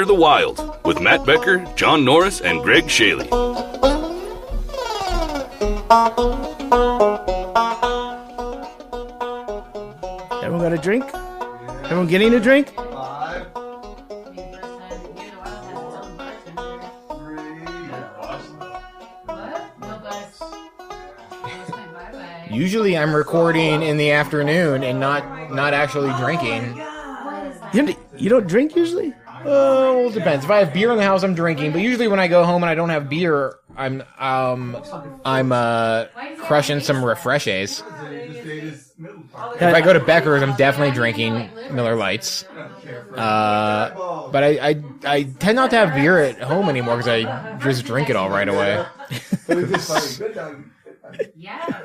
Fear the Wild with Matt Becker, John Norris, and Ggreg Chaille. Everyone got a drink? Everyone getting a drink? Usually I'm recording in the afternoon and not actually drinking. You don't drink usually? Well, it depends. If I have beer in the house, I'm drinking. But usually when I go home and I don't have beer, I'm crushing some refreshes. If I go to Becker's, I'm definitely drinking Miller Lights. But I tend not to have beer at home anymore because I just drink it all right away.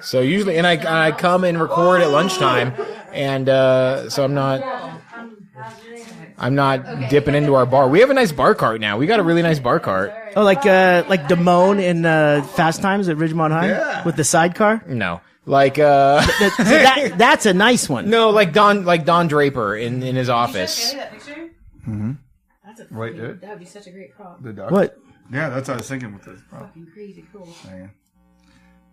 So usually, and I come and record at lunchtime, and so I'm not dipping into our bar. We have a nice bar cart now. We got a really nice bar cart. Oh, like Damone in Fast Times at Ridgemont High with the sidecar. No, like that's a nice one. No, like Don Draper in his office. That picture? Mm-hmm. That's a Right, dude. that would be such a great prop. The dog. What? Yeah, that's what I was thinking with this. Fucking crazy cool.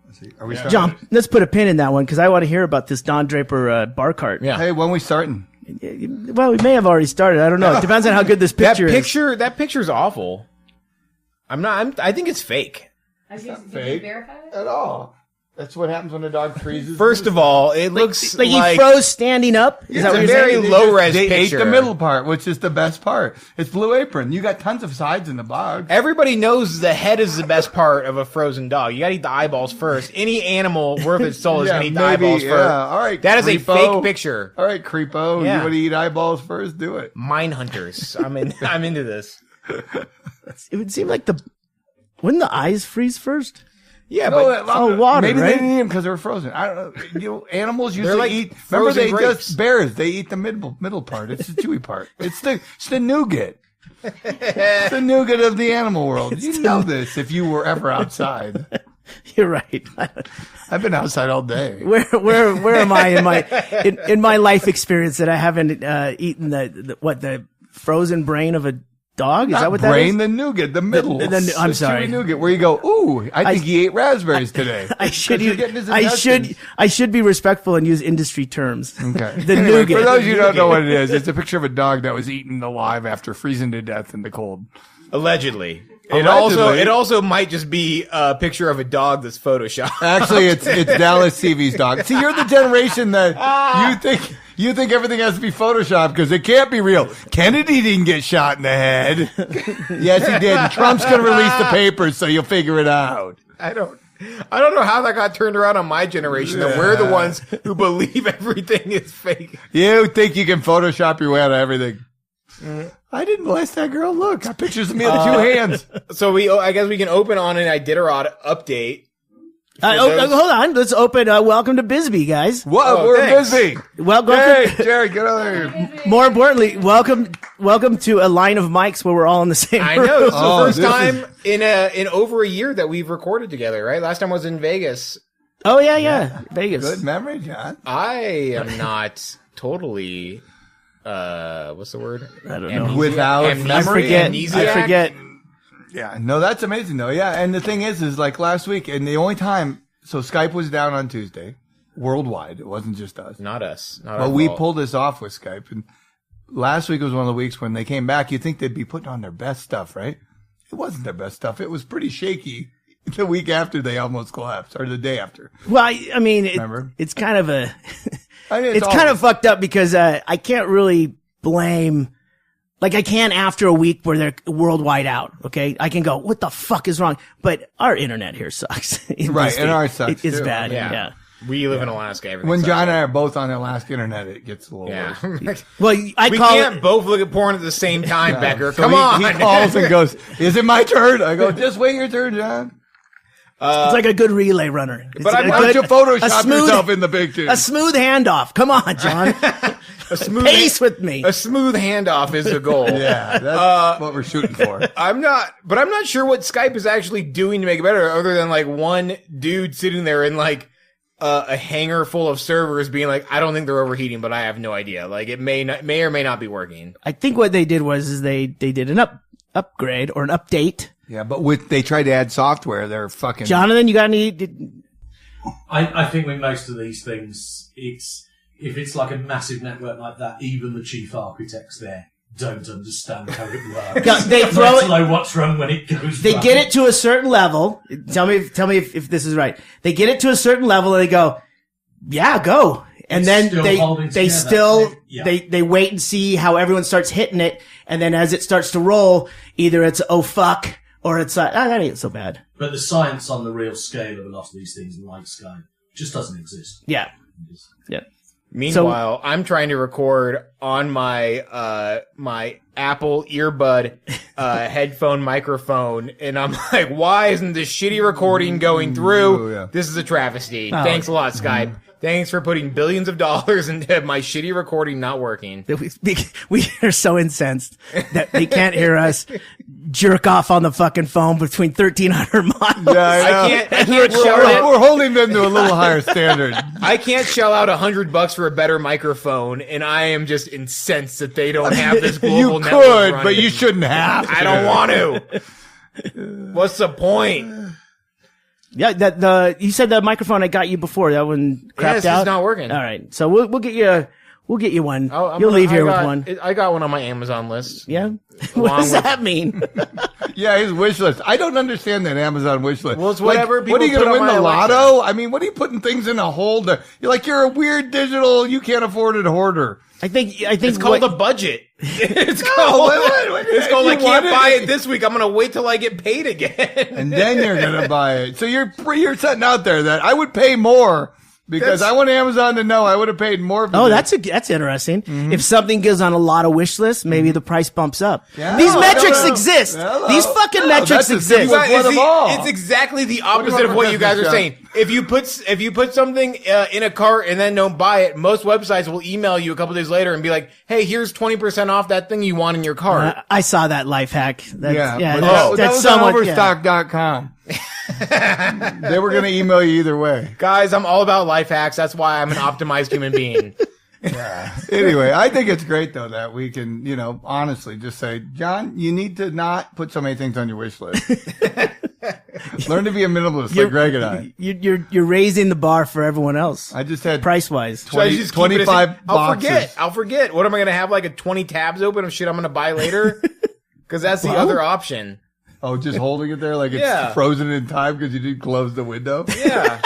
Let's see. Are we starting? John, let's put a pin in that one because I want to hear about this Don Draper bar cart. Yeah. Hey, when we starting? Well, we may have already started. I don't know. It depends on how good this picture is. That picture's awful. I think it's fake. Did you fake verify it? At all. That's what happens when a dog freezes. First of all, it looks Like he froze standing up. Is It's that what a you're very saying? low-res They picture. ate the middle part, which is the best part. It's Blue Apron. You got tons of sides in the box. Everybody knows the head is the best part of a frozen dog. You gotta eat the eyeballs first. Any animal worth its soul is gonna eat the eyeballs first. All right, That is a creepo. fake picture. All right, creepo. Yeah. You want to eat eyeballs first? Do it. Mine hunters. I'm into this. It would seem like wouldn't the eyes freeze first? Yeah, No, but water, maybe right? they didn't eat them because they were frozen. I don't know. You know, animals usually like eat. Remember, frozen they grapes. just bears. They eat the middle part. It's the chewy part. It's the nougat. It's the nougat of the animal world. You know this if you were ever outside. You're right. I've been outside all day. Where am I in my life experience that I haven't eaten the frozen brain of a dog? Is Not that what brain, that is? the nougat, the middle. I'm the sorry. chewy nougat, where you go, ooh, I think he ate raspberries today. I should 'Cause you're getting his I intestines. should be respectful and use industry terms. Okay. The Anyway, nougat. for those of you who don't know what it is, it's a picture of a dog that was eaten alive after freezing to death in the cold. allegedly. Allegedly. It also might just be a picture of a dog that's photoshopped. Actually, it's Dallas TV's dog. See, you're the generation that you think everything has to be photoshopped because it can't be real. Kennedy didn't get shot in the head. Yes, he did. And Trump's going to release the papers, so you'll figure it out. I don't know how that got turned around on my generation. That we're the ones who believe everything is fake. You think you can Photoshop your way out of everything. I didn't bless that girl. Look, got pictures of me with two hands. So I guess we can open on an Iditarod update. Hold on. Let's open. Welcome to Bisbee, guys. Whoa, we're thanks. busy. Welcome. Hey, Jerod, get over here. More importantly, welcome to a line of mics where we're all in the same I room. know. It's the Oh, first this time in over a year that we've recorded together, right? Last time was in Vegas. Oh yeah. Vegas. Good memory, John. I am not totally, what's the word? I don't know. Without Amnesia? memory. I forget. Yeah, no, that's amazing though. Yeah, and the thing is like last week, and the only time, so Skype was down on Tuesday, worldwide. It wasn't just us. Not us. Not But our we fault. pulled this off with Skype, and last week was one of the weeks when they came back. You'd think they'd be putting on their best stuff, right? It wasn't their best stuff. It was pretty shaky. The week after they almost collapsed, or the day after. Well, I mean, Remember? it's kind of a, I mean, it's kind of fucked up because I can't really blame. Like I can after a week where they're worldwide out. Okay, I can go, what the fuck is wrong? But our internet here sucks. Right, and ours sucks, It's too. bad. Yeah. Yeah. We live in Alaska. Everything when sucks. John and I are both on the Alaska internet, it gets a little Yeah. worse. Well, I We call can't it. both look at porn at the same time, Becker. So Come on. He calls and goes, "Is it my turn?" I go, "Just wait your turn, John." It's like a good relay runner. It's But a I'm- Why don't good- you Photoshop a smooth- yourself in the picture? A smooth handoff. Come on, John. a smooth Pace with me. A smooth handoff is the goal. Yeah, that's what we're shooting for. I'm not sure what Skype is actually doing to make it better, other than like one dude sitting there and like a hangar full of servers being like, I don't think they're overheating, but I have no idea. Like it may or may not be working. I think what they did was they did an upgrade or an update. Yeah, but they tried to add software. They're fucking. Jonathan, you got any? I think with most of these things, if it's like a massive network like that, even the chief architects there don't understand how it works. Yeah, they throw it. Know what's wrong when it goes. They wrong. get it to a certain level. Tell me if this is right. They get it to a certain level and they go, yeah, go. And It's then still they holding together. still Yeah. they wait and see how everyone starts hitting it, and then as it starts to roll, either it's oh fuck or it's like that ain't so bad. But the science on the real scale of a lot of these things, light scale, just doesn't exist. Yeah, yeah. Meanwhile, I'm trying to record on my my Apple earbud headphone microphone, and I'm like, why isn't this shitty recording going through? Oh, yeah. This is a travesty. Thanks a lot, Skype. Thanks for putting billions of dollars into my shitty recording not working. We are so incensed that they can't hear us jerk off on the fucking phone between 1,300 miles. Yeah, I know. I can't shell out. We're holding them to a little higher standard. I can't shell out $100 for a better microphone, and I am just incensed that they don't have this global You network could, running. but you shouldn't have. I don't want to. What's the point? Yeah, you said the microphone I got you before that one crapped Yes, out. it's not working. All right, so we'll get you one. Oh, You'll leave here with one. I got one on my Amazon list. Yeah. What does with- that mean? Yeah, his wish list. I don't understand that Amazon wish list. Well, it's whatever Like, what are you people going to put win on the my Alexa. lotto? I mean, what are you putting things in a holder? You're a weird digital. You can't afford it hoarder. I think It's called a budget. It's No, called. wait. It's If called. you I can't want buy it this week. I'm gonna wait till I get paid again. and then you're gonna buy it. So you're setting out there that I would pay more because I want Amazon to know I would have paid more for Oh, this. that's interesting. If something goes on a lot of wish lists, maybe the price bumps up. Yeah. These No, metrics no. exist. No, These fucking no, metrics that's the exist. simplest one of all. It's exactly the What do you opposite want of for what you guys Christmas, are John? saying. If you put something in a cart and then don't buy it, most websites will email you a couple days later and be like, "Hey, here's 20% off that thing you want in your cart." I saw that life hack. That's, Yeah, but that's, that was somewhat, on yeah. Overstock.com. They were going to email you either way. Guys, I'm all about life hacks. That's why I'm an optimized human being. Anyway, I think it's great though that we can, honestly just say, John, you need to not put so many things on your wish list. Learn to be a minimalist like Greg and I. You're raising the bar for everyone else. I just had Price wise. 25 boxes. I'll forget. What am I going to have, like 20 tabs open of shit I'm going to buy later? Because that's the other option. Oh, just holding it there like it's Yeah. frozen in time because you didn't close the window? Yeah.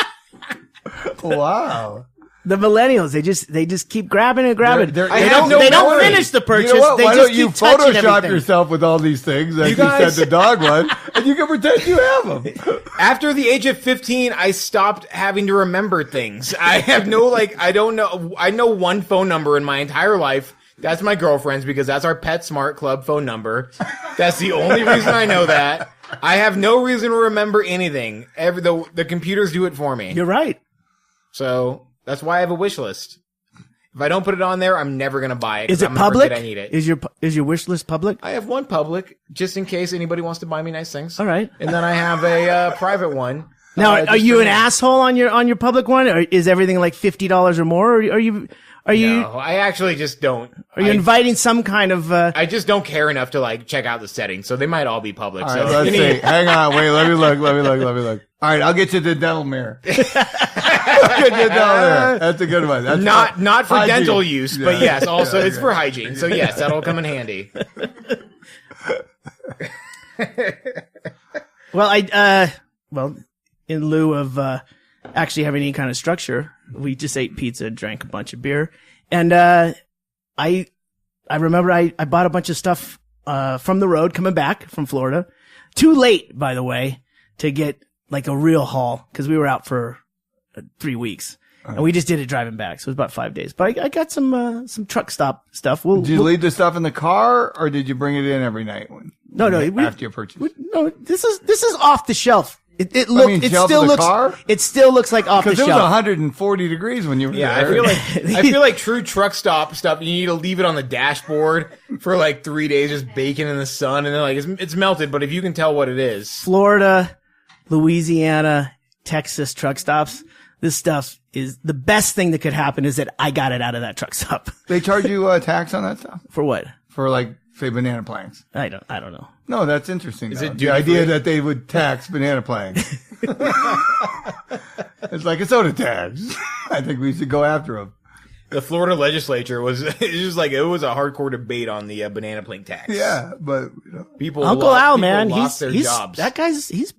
Wow. The millennials, they just keep grabbing and grabbing. They're- I they have don't- no they don't memory. finish the purchase. You know what? They Why just don't you keep touching Photoshop everything. yourself with all these things that You you guys- said the dog one, and you can pretend you have them? After the age of 15, I stopped having to remember things. I have no, I don't know. I know one phone number in my entire life. That's my girlfriend's because that's our PetSmart Club phone number. That's the only reason I know that. I have no reason to remember anything. The computers do it for me. You're right. So that's why I have a wish list. If I don't put it on there, I'm never going to buy it. Is 'cause it I'm gonna public? forget I need it. Is your wish list public? I have one public just in case anybody wants to buy me nice things. All right. And then I have a private one. Now, are just you for an me. asshole on your public one, or is everything like $50 or more? Or are you No, I actually just don't. are you inviting some kind of? I just don't care enough to check out the settings, so they might all be public. All so right, let's see. Hang on. Wait, let me look. All right, I'll get you the dental mirror. I'll get you the dental mirror. That's a good one. That's not for hygiene. dental use, but Yeah. yes, also Yeah, it's okay. for hygiene. So yes, that'll come in handy. Well, in lieu of actually having any kind of structure, we just ate pizza, drank a bunch of beer, and I remember I bought a bunch of stuff from the road coming back from Florida. Too late, by the way, to get like a real haul because we were out for 3 weeks. And we just did it driving back, so it was about 5 days. But I got some truck stop stuff. Did you leave the stuff in the car, or did you bring it in every night? No, After you purchased. no. This is off the shelf. It shelf of the car? It still looks like off the Because it was shelf. 140 degrees when you were Yeah, there. I feel like true truck stop stuff. You need to leave it on the dashboard for 3 days, just baking in the sun, and then it's melted. But if you can tell what it is, Florida, Louisiana, Texas truck stops. this stuff is the best thing that could happen is that I got it out of that truck stop. They charge you tax on that stuff? For what? For like, say, banana planks. I don't know. No, that's interesting. Is though. it The idea duty-free? that they would tax banana planks. It's like a soda tax. I think we should go after them. The Florida legislature was it was a hardcore debate on the banana plank tax. Yeah, but People Uncle Al, man, lost he's their jobs. that guy's he's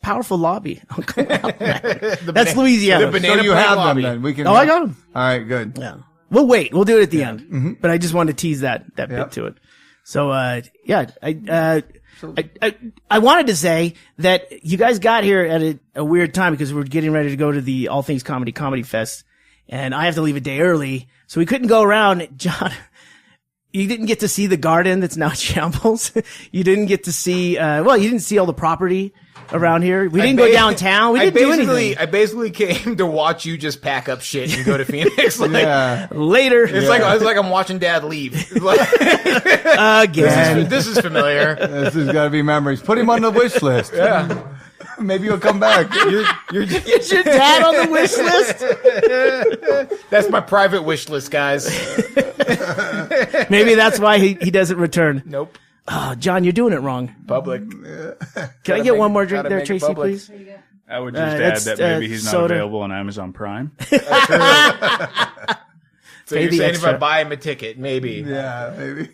powerful lobby. Uncle Al, man. That's bana- Louisiana. the banana so you plank have lobby. them then. We can. Oh, I got him. All right, good. Yeah. We'll wait. We'll do it at the end. But I just wanted to tease that bit to it. So, yeah, I wanted to say that you guys got here at a weird time because we're getting ready to go to the All Things Comedy Fest, and I have to leave a day early, so we couldn't go around. John, you didn't get to see the garden that's now shambles. You didn't get to see, you didn't see all the property around here. We didn't go downtown. We didn't do anything. I basically came to watch you just pack up shit and go to Phoenix. Like, Later. it's like I'm watching Dad leave. Like, Again. this is familiar. This has got to be memories. Put him on the wish list. Yeah. Maybe he'll come back. Is your dad on the wish list? That's my private wish list, guys. Maybe that's why he doesn't return. Nope. Oh, John, you're doing it wrong. Public. Can I get one more drink gotta there, make it Tracy, public. please? I would just add that's, that maybe he's not soda. available on Amazon Prime. So Pay you're the saying extra. if I buy him a ticket, maybe. Yeah, maybe.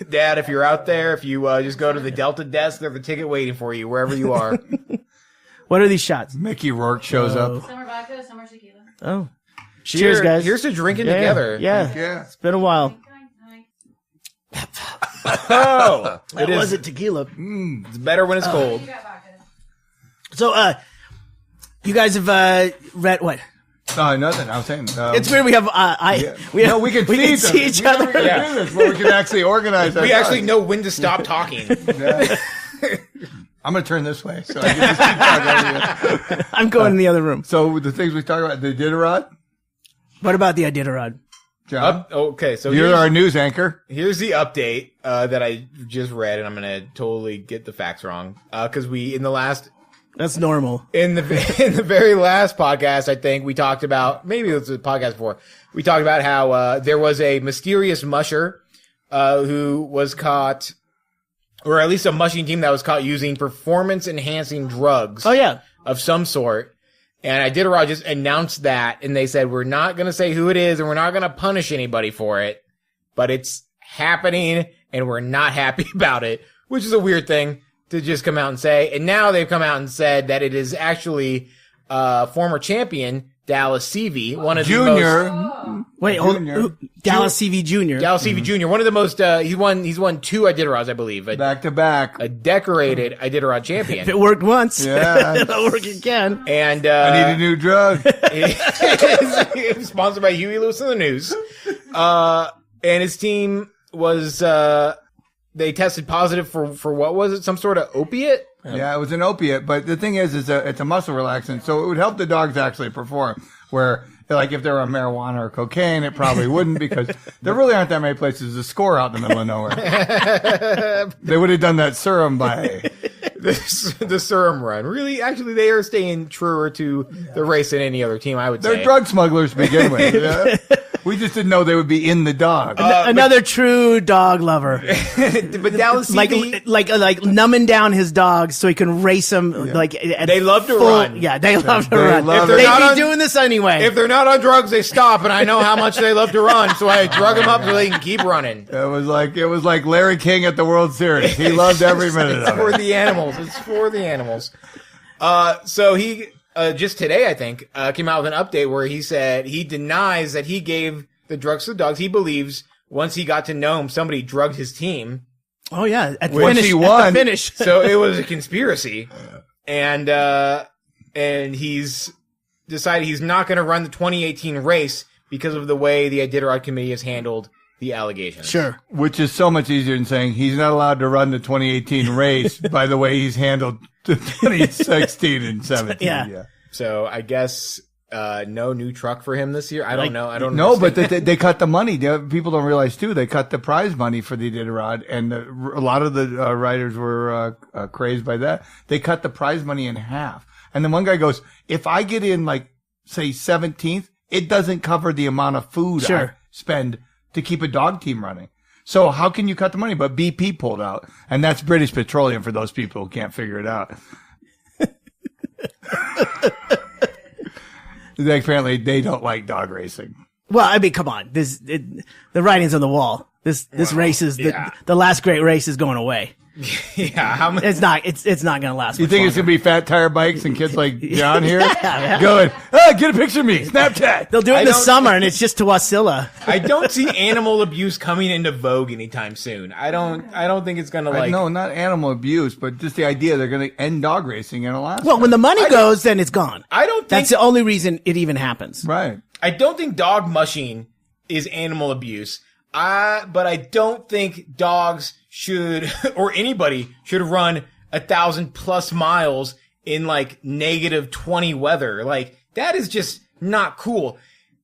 Dad, if you're out there, if you just go to the Delta desk, there's a ticket waiting for you wherever you are. What are these shots? Mickey Rourke shows up. Some are vodka, some are tequila. Oh. Cheers, guys. Here's to drinking together. Yeah. Yeah. It's been a while. Oh, That wasn't tequila. it's better when it's cold. You got vodka. So, you guys have, read what? Nothing. I was saying. It's weird we have, we can see see each them. other. Yeah. Do this, where we can actually organize. We actually know when to stop talking. Yeah. I'm going to turn this way so I can just keep talking. I'm going in the other room. So the things we talked about, the Iditarod, What about the Iditarod? John. Okay, so You're our news anchor. here's the update that I just read, and I'm going to totally get the facts wrong. Because in That's normal. the very last podcast, I think we talked about, maybe it was the podcast before, we talked about how there was a mysterious musher who was caught, or at least a mushing team that was caught using performance-enhancing drugs Oh, yeah. of some sort. And Iditarod just announced that, and they said, we're not going to say who it is, and we're not going to punish anybody for it, but it's happening, and we're not happy about it, which is a weird thing to just come out and say. And now they've come out and said that it is actually former champion Dallas CV, one of the most... Junior. Wait, hold Junior. on. Dallas CV Jr. Dallas CV Jr., one of the most... he's won 2 Iditarods, I believe. Back to back. A decorated Iditarod If champion. it worked once, Yeah. it'll work again. And I need a new drug. it's sponsored by Huey Lewis and the News. And his team was... they tested positive for what was it? Some sort of opiate? Yeah, it was an opiate, but the thing is it's a muscle relaxant, so it would help the dogs actually perform. Where, like, if they were on marijuana or cocaine, it probably wouldn't, because there really aren't that many places to score out in the middle of nowhere. They would have done that serum by... The serum run. Really, actually, they are staying truer to the race than any other team, I would say. They're drug smugglers to begin with. Yeah? We just didn't know they would be in the dog. Another true dog lover. But Dallas CV, like numbing down his dogs so he can race them. Like at They love to full- run. Yeah, they love to They run. love They'd it. If they're not be on- doing this anyway. if they're not on drugs, they stop, and I know how much they love to run, so I drug them up so they can keep running. It was like Larry King at the World Series. He loved every minute It's of for it. the animals. It's for the animals. So he, just today, I think, came out with an update where he said he denies that he gave the drugs to the dogs. He believes once he got to know him, somebody drugged his team. oh yeah, at the Once finish. he At won. the finish. So it was a conspiracy. And he's decided he's not going to run the 2018 race because of the way the Iditarod committee has handled the allegations. Sure. Which is so much easier than saying he's not allowed to run the 2018 race by the way he's handled the 2016 and 17. Yeah. So I guess no new truck for him this year. I don't know. I don't No, but understand. they cut the money. People don't realize too. They cut the prize money for the Iditarod, and a lot of the riders were crazed by that. They cut the prize money in half. And then one guy goes, "If I get in like say 17th, it doesn't cover the amount of food I Sure. spend to keep a dog team running. So how can you cut the money? But BP pulled out, and that's British Petroleum for those people who can't figure it out. Apparently, they don't like dog racing. Well, I mean, come on. The writing's on the wall. This race is the last great race is going away. Yeah, how many? It's not going to last. You think it's going to be fat tire bikes and kids like John here Yeah. going, get a picture of me, Snapchat. They'll do it in the summer, and it's just to Wasilla. I don't see animal abuse coming into vogue anytime soon. I don't think it's gonna like. No, not animal abuse, but just the idea they're going to end dog racing in Alaska. Well, when the money goes, then it's gone. I don't think That's the only reason it even happens. Right. I don't think dog mushing is animal abuse. But I don't think dogs should, or anybody should run 1,000+ miles in like -20 weather. Like, that is just not cool.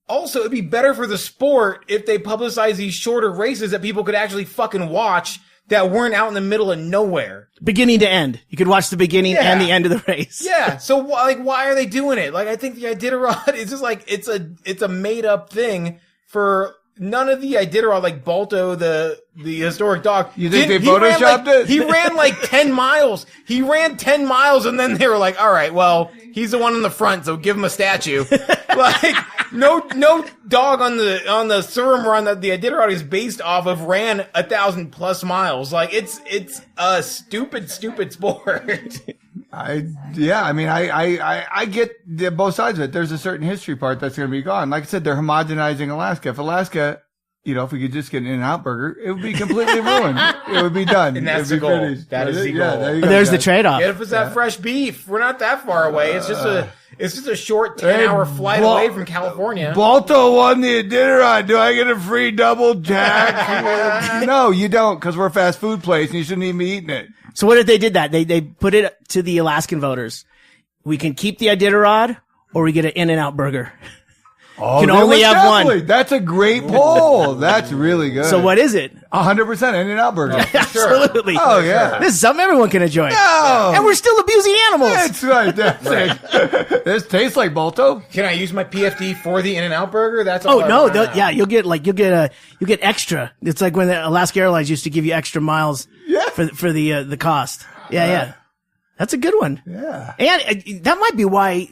Also, it'd be better for the sport if they publicize these shorter races that people could actually fucking watch that weren't out in the middle of nowhere. Beginning to end. You could watch the beginning Yeah. and the end of the race. Yeah. So why are they doing it? Like, I think the Iditarod is just like, it's a made up thing for none of the Iditarod, like Balto, the historic dog. You think they photoshopped it? He ran like 10 miles. He ran 10 miles and then they were like, all right, well, he's the one in the front, so give him a statue. Like, no dog on the Surum run that the Iditarod is based off of ran 1,000+ miles. Like, it's a stupid sport. I get both sides of it. There's a certain history part that's going to be gone. Like I said, they're homogenizing Alaska. If Alaska, if we could just get an In-N-Out burger, it would be completely ruined. It would be done. And that's It'd the be goal. finished. That is the Yeah, goal. there you go, There's the guys. trade-off. Get us that fresh beef. We're not that far away. It's just a short 10-hour flight away from California. Balto won the Iditarod. Do I get a free double jack? No, you don't, because we're a fast food place and you shouldn't even be eating it. So what if they did that? They put it to the Alaskan voters. We can keep the Iditarod, or we get an In-N-Out burger. Oh, Can there only was have definitely- one. That's a great poll. That's really good. So what is it? 100% In-N-Out burger. Absolutely. Oh, yeah. This is something everyone can enjoy. No. And we're still abusing animals. That's right. That's it. This tastes like Balto. Can I use my PFD for the In-N-Out burger? That's all. Oh no! You'll get extra. It's like when the Alaska Airlines used to give you extra miles for the cost. Yeah. That's a good one. Yeah. And that might be why,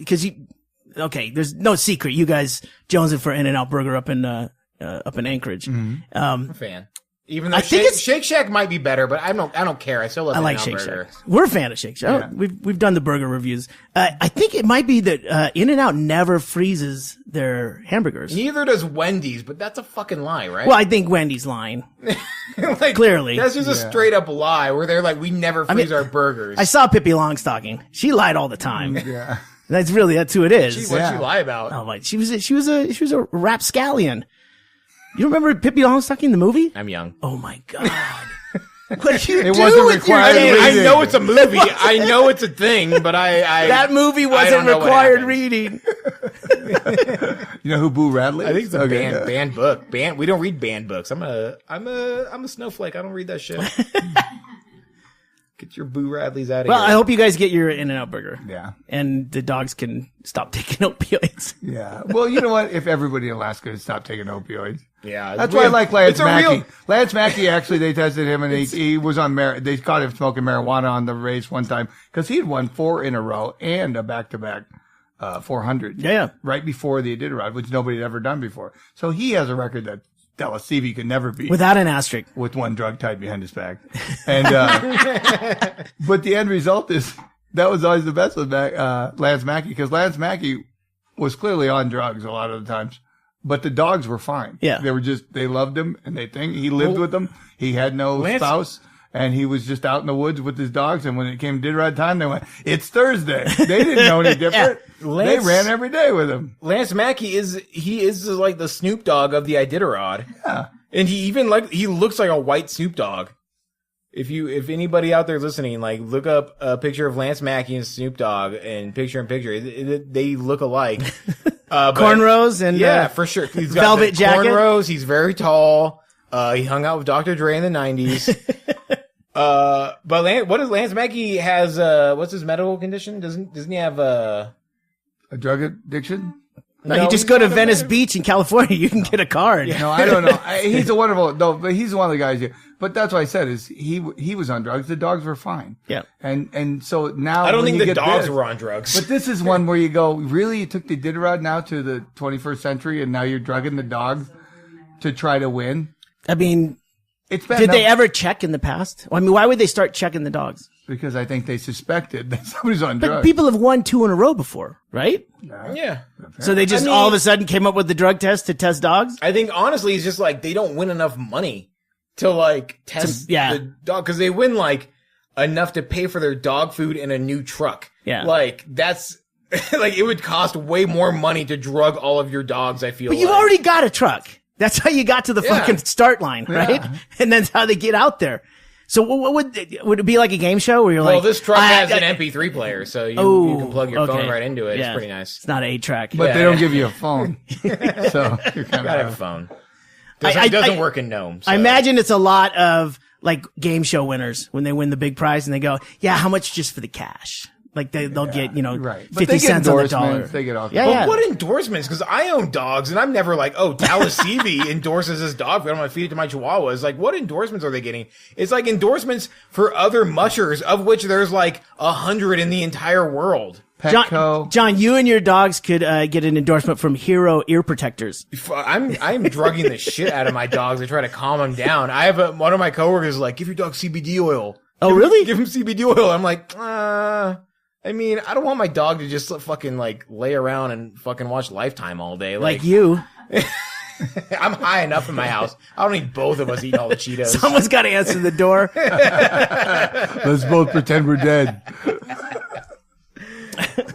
there's no secret. You guys jonesing for In-N-Out burger up in Anchorage. Mm-hmm. I'm a fan. Even though I think Shake Shack might be better, but I don't care. I still love I like In-N-Out Shake burger. Shack. We're a fan of Shake Shack. Yeah. We've done the burger reviews. I think it might be that In-N-Out never freezes their hamburgers. Neither does Wendy's, but that's a fucking lie, right? Well, I think Wendy's lying. Like, clearly. that's just a straight up lie where they're like, we never freeze our burgers. I saw Pippi Longstocking. She lied all the time. Yeah. That's who it is. What'd she lie about? Oh my! She was a rapscallion. You remember Pippi Longstocking, the movie? I'm young. Oh my god! What did you It do wasn't with your required kids? reading. I know it's a movie. I know it's a thing, but I That movie don't wasn't know what required happened. reading. You know who Boo Radley is? I think it's a Okay. banned book. We don't read banned books. I'm a snowflake. I don't read that shit. Get your Boo Radleys out of Well, here. I hope you guys get your In-N-Out burger. Yeah. And the dogs can stop taking opioids. Yeah. Well, you know what? If everybody in Alaska would stop taking opioids. Yeah, That's why I like Lance it's a Mackey. real- Lance Mackey, actually, they tested him and he was on they caught him smoking marijuana on the race one time because he had won 4 in a row and a back-to-back 400. Yeah. Right before the Iditarod, which nobody had ever done before. So he has a record that Delasevy could never beat. Without an asterisk. With one drug tied behind his back. And, but the end result is that was always the best with Lance Mackey because Lance Mackey was clearly on drugs a lot of the times, but the dogs were fine. Yeah. They loved him and he lived with them. He had no spouse and he was just out in the woods with his dogs. And when it came Iditarod time, they went, it's Thursday. They didn't know any different. They ran every day with him. Lance Mackey is like the Snoop Dogg of the Iditarod. Yeah. And he looks like a white Snoop Dogg. If anybody out there listening, like look up a picture of Lance Mackey and Snoop Dogg and picture in picture, they look alike. Cornrows and for sure. He's got velvet the jacket. cornrows. He's very tall. He hung out with Dr. Dre in the 90s. But what does Lance Mackey has? What's his medical condition? Doesn't he have A drug addiction? No, you just go to Venice Beach in California. You can get a card. No, I don't know. He's a wonderful, no, but he's one of the guys here. But that's what I said is he was on drugs. The dogs were fine. Yeah. And so now I don't when think you the get dogs this- were on drugs. But this is one where you go, really? You took the Iditarod now to the 21st century and now you're drugging the dogs to try to win? I mean, It's bad did enough they ever check in the past? I mean, why would they start checking the dogs? because I think they suspected that somebody's on But drugs. people have won 2 in a row before, right? Yeah. So they just all of a sudden came up with the drug test to test dogs? I think honestly, it's just like they don't win enough money to like test the dog because they win like enough to pay for their dog food and a new truck. Yeah. Like that's like it would cost way more money to drug all of your dogs, I feel But you've like. already got a truck. That's how you got to the fucking start line, right? And that's how they get out there. So what would it be like a game show where you're like, Well, this truck has an MP3 player, so you can plug your phone right into it. Yeah. It's pretty nice. It's not an 8-track. But they don't give you a phone. So you're kind Gotta have a of phone. It doesn't work in GNOME. So. I imagine it's a lot of like game show winners when they win the big prize and they go, yeah, how much just for the cash? Like they'll get, right. But 50 they get cents on the dollar. endorsements. They get all Yeah, But yeah. what endorsements? Because I own dogs, and I'm never like, oh, Dallas CV endorses this dog. I don't want to feed it to my chihuahuas. Like, what endorsements are they getting? It's like endorsements for other mushers, of which there's like 100 in the entire world. Petco. John, you and your dogs could get an endorsement from Hero Ear Protectors. I'm drugging the shit out of my dogs to try to calm them down. I have one of my coworkers is like, give your dog CBD oil. Oh, really? Give him CBD oil. I'm like, I mean, I don't want my dog to just fucking like lay around and fucking watch Lifetime all day. Like you. I'm high enough in my house. I don't need both of us eating all the Cheetos. Someone's got to answer the door. Let's both pretend we're dead.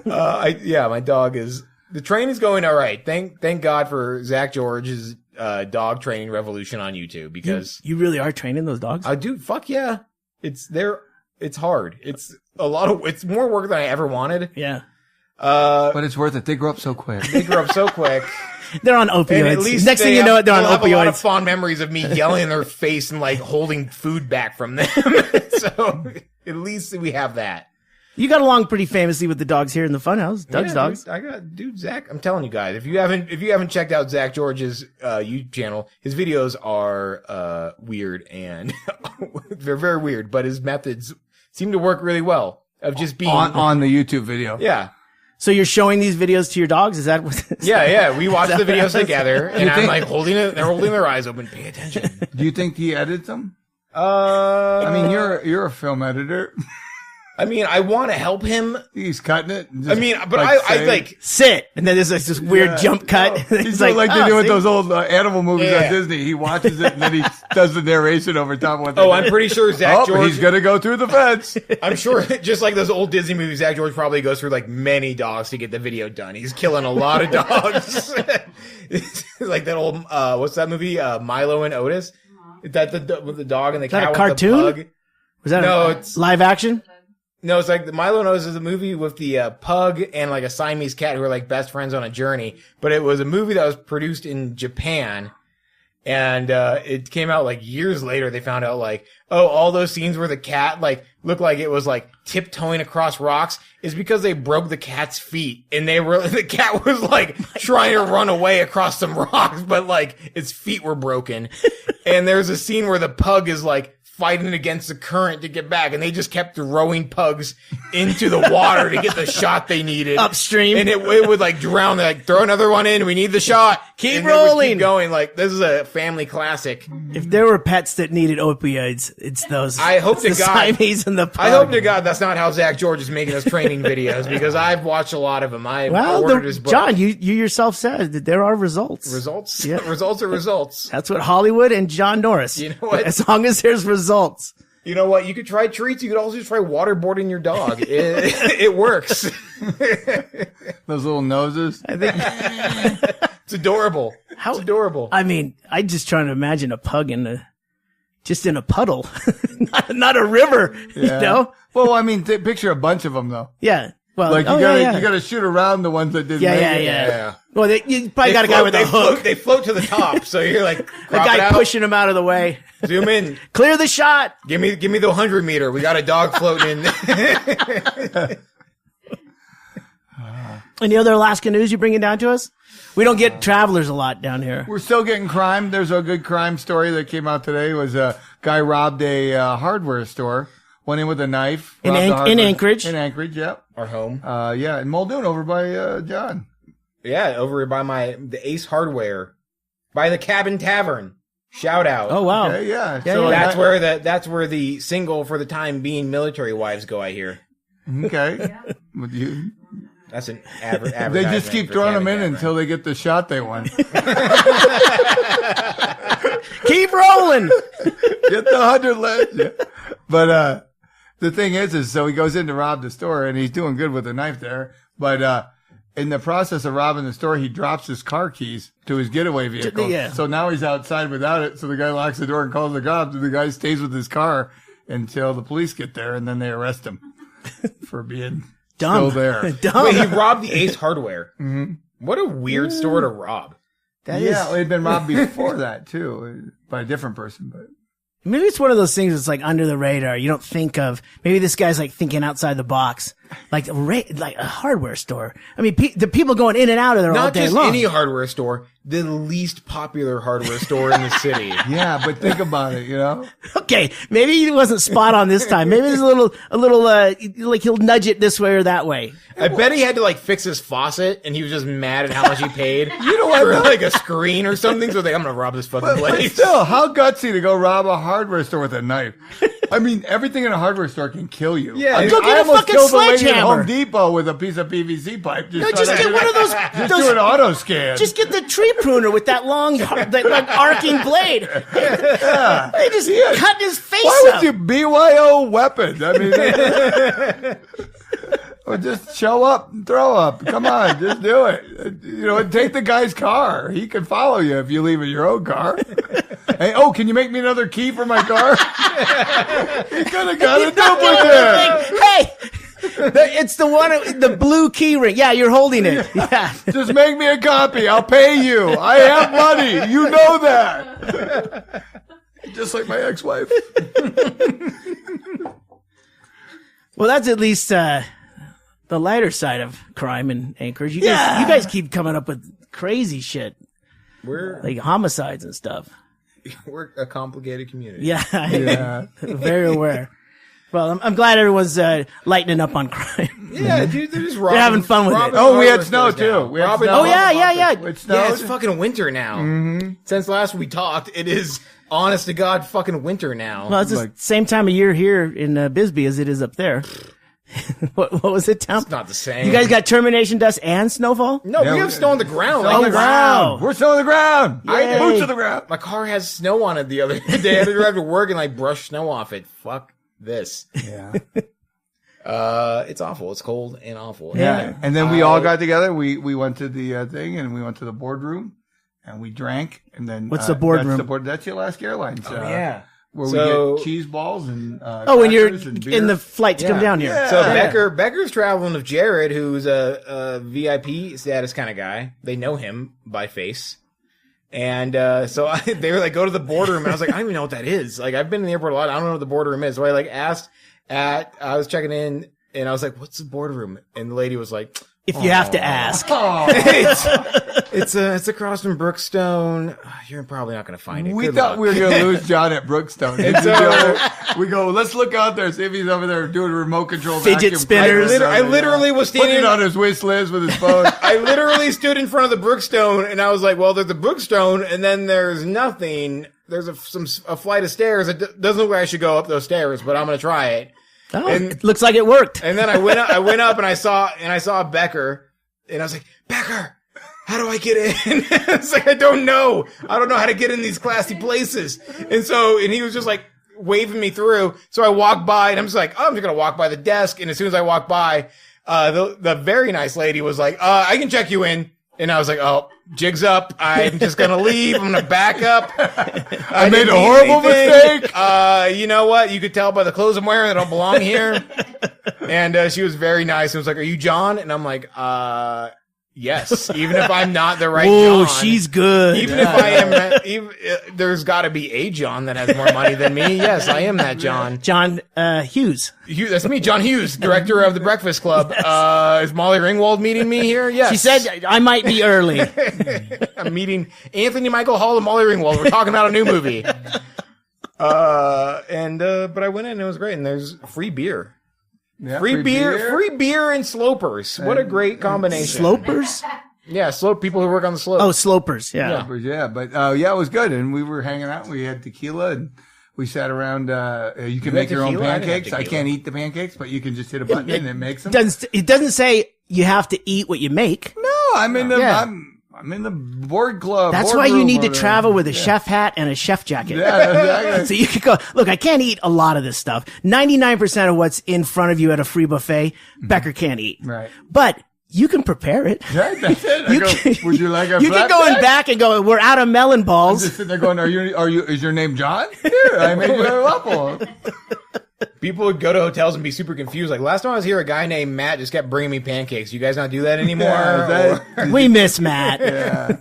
My dog is, the training's going all right. Thank God for Zach George's dog training revolution on YouTube because You really are training those dogs? I do. Fuck yeah. It's hard. It's more work than I ever wanted. Yeah. But it's worth it. They grow up so quick. They grow up so quick. They're on opioids. And at least Next thing you know, they're on they'll have a lot of opioids. fond memories of me yelling in their face and like holding food back from them. So at least we have that. You got along pretty famously with the dogs here in the Funhouse. Doug's dogs. Dude, Zach, I'm telling you guys, if you haven't checked out Zach George's YouTube channel, his videos are weird and they're very weird, but his methods seem to work really well of just being on the YouTube video. Yeah. So you're showing these videos to your dogs? Is that what? Yeah. We watch the videos together, and I'm like holding it. They're holding their eyes open. Pay attention. Do you think he edits them? I mean, you're a film editor. I mean, I want to help him. He's cutting it. and I just, mean, but like, I saying- like. Sit. And then there's like this weird jump cut. He's like they do with see? those old animal movies Yeah. on Disney. He watches it and then he does the narration over top of what. Oh, I'm pretty sure Zach George. He's gonna go through the fence. I'm sure, just like those old Disney movies, Zach George probably goes through like many dogs to get the video done. He's killing a lot of dogs. It's like that old, what's that movie? Milo and Otis. That with the dog and the that cow a with cartoon? the pug. Was that No, it's live action? No, it's like the Milo and Otis is a movie with the pug and like a Siamese cat who are like best friends on a journey. But it was a movie that was produced in Japan. And it came out like years later. They found out like, oh, all those scenes where the cat like looked like it was like tiptoeing across rocks is because they broke the cat's feet, and the cat was like trying to run away across some rocks, but like its feet were broken. And there's a scene where the pug is like fighting against the current to get back, and they just kept throwing pugs into the water to get the shot they needed Upstream. and it would like drown. They're like, throw another one in. We need the shot. Keep And they would rolling. keep going. Like, this is a family classic. If there were pets that needed opioids, it's those. I hope to the God- Siamese and the pug. I hope to God that's not how Zach George is making his training videos, because I've watched a lot of them. I ordered his book. John, you yourself said that there are results. Results? Yeah. Results are results. That's what Hollywood and John Norris. You know what? As long as there's results. You know what? You could try treats. You could also try waterboarding your dog. It works. Those little noses. I think. It's adorable. It's adorable. I mean, I'm just trying to imagine a pug just in a puddle, not a river. Yeah. You know? Well, I mean, picture a bunch of them though. Yeah. Well, Like you yeah. gotta shoot around the ones that didn't. make it. Yeah. Well, you probably got a guy with a hook. They float to the top, so you're like, A crop it guy out, pushing him out of the way. zoom in. Clear the shot. Give me the 100 meter. We got a dog floating in. Any other Alaska news you bringing down to us? We don't get travelers a lot down here. We're still getting crime. There's a good crime story that came out today. It was a guy robbed a hardware store. Went in with a knife. In Anchorage. In Anchorage, yep. Our home. Yeah, in Muldoon over by John. Yeah, over by the Ace Hardware. By the Cabin Tavern. Shout out. Oh, wow. Okay, yeah. Yeah, So That's where the single for the time being military wives go, I hear. Okay. With you. That's an advertisement. They just keep for throwing Cabin them in Tavern. until they get the shot they want. Keep rolling. Get the 100 lead. Yeah. But the thing is so he goes in to rob the store, and he's doing good with the knife there. But in the process of robbing the store, he drops his car keys to his getaway vehicle. Yeah. So now he's outside without it. So the guy locks the door and calls the cops, and the guy stays with his car until the police get there, and then they arrest him for being Dumb. still there. Dumb. Wait, he robbed the Ace Hardware. Mm-hmm. What a weird store to rob. That Yeah, is- it had been robbed before that too, by a different person. But maybe it's one of those things that's like under the radar. You don't think of, maybe this guy's like thinking outside the box. Like a hardware store. I mean, the people going in and out of there all Not day just long. any hardware store, the least popular hardware store in the city. yeah, but think about it, you know. Okay, maybe he wasn't spot on this time. Maybe there's a little, like he'll nudge it this way or that way. I bet he had to like fix his faucet, and he was just mad at how much he paid. You know what, For though? like a screen or something. So like, I'm gonna rob this fucking But place. still, how gutsy to go rob a hardware store with a knife. I mean, everything in a hardware store can kill you. Yeah, I mean, go get I a almost fucking killed the lady at sledgehammer. Home Depot with a piece of PVC pipe. No, just trying to get one of those, Just do an auto scan. just get the tree pruner with that long, that like arcing blade. They just cut his face Why up. would you BYO weapon? I mean, or just show up and throw up. Come on, just do it. You know, and take the guy's car. He can follow you if you leave in your own car. Hey, can you make me another key for my car? He could have got a duplicate. Hey, it's the blue key ring. Yeah, you're holding it. Yeah. Just make me a copy. I'll pay you. I have money. You know that. Just like my ex-wife. Well, that's at least the lighter side of crime in Anchorage. You guys keep coming up with crazy shit, We're like homicides and stuff. a complicated community. Yeah, very aware. Well, I'm glad everyone's lightening up on crime. Yeah, dude, they're just robbing. They're having fun with it. robbing Oh, we had hardware snow, stores now. too. We had Robbing- snow. Oh yeah. It snowed. Yeah, it's fucking winter now. Mm-hmm. Since last we talked, it is honest to God fucking winter now. Well, it's the same time of year here in Bisbee as it is up there. what was it, Tom? It's not the same. You guys got termination dust and snowfall? No, Yeah, we have snow on the ground. Oh, Like, wow. We're still on the ground. Yay. Boots on the ground. My car has snow on it the other day. I had to drive to work and like brush snow off it. Fuck this. Yeah. It's awful. It's cold and awful. Yeah. And then we all got together. We went to the thing, and we went to the boardroom, and we drank. And then What's the boardroom? That's your Alaska Airlines. Yeah. Where So- we get cheese balls and When you're crackers and beer. in the flight to come Yeah. down here. Yeah. So Becker's traveling with Jerod, who's a VIP status kind of guy. They know him by face. And they were like, go to the boardroom. And I was like, I don't even know what that is. Like, I've been in the airport a lot. I don't know what the boardroom is. So I like asked I was checking in, and I was like, what's the boardroom? And the lady was like, If you have to ask. it's across from Brookstone. You're probably not going to find it. We Good thought luck. we were going to lose John at Brookstone. We go, let's look out there, see if he's over there doing remote control Fidget vacuum spinners. cleaners. I literally was putting standing it on his wish list with his phone. I literally stood in front of the Brookstone, and I was like, well, there's the Brookstone, and then there's nothing. There's a flight of stairs. It doesn't look like I should go up those stairs, but I'm going to try it. Oh, And- it looks like it worked. And then I went up and I saw Becker, and I was like, Becker, how do I get in? It's like, I don't know how to get in these classy places. And he was just like waving me through. So I walked by, and I'm just like, oh, I'm just going to walk by the desk. And as soon as I walked by, the very nice lady was like, I can check you in. And I was like, oh, jig's up. I'm just going to leave. I'm going to back up. I made a horrible mistake. You know what? You could tell by the clothes I'm wearing that I don't belong here. And she was very nice and was like, are you John? And I'm like, Yes, even if I'm not the right Oh, John. she's good. Even if I am, there's got to be a John that has more money than me. Yes, I am that John. John Hughes. That's me, John Hughes, director of the Breakfast Club. Is Molly Ringwald meeting me here? Yes. She said I might be early. I'm meeting Anthony Michael Hall and Molly Ringwald. We're talking about a new movie. But I went in and it was great. And there's free beer. Yeah, Free beer and slopers. What a great combination. Slopers? Yeah, people who work on the slope. Oh, slopers. Yeah. Yeah, but it was good. And we were hanging out. We had tequila and we sat around. You can make your own tequila? I didn't have pancakes. I tequila. can't eat the pancakes, but you can just hit a button and it makes them. It doesn't say you have to eat what you make. No, I'm in the Yeah. I'm in the board club. That's why you need to travel with a chef hat and a chef jacket. Yeah, exactly. So you could go, look, I can't eat a lot of this stuff. 99% of what's in front of you at a free buffet, Becker can't eat. Right. But you can prepare it. Right, that's it. Would you like a You can go in flatbread? back and go, we're out of melon I'm balls. just sitting there going, is your name John? Here, I made you a waffle. People would go to hotels and be super confused. Like, last time I was here, a guy named Matt just kept bringing me pancakes. You guys not do that anymore? Yeah, We miss Matt. yeah.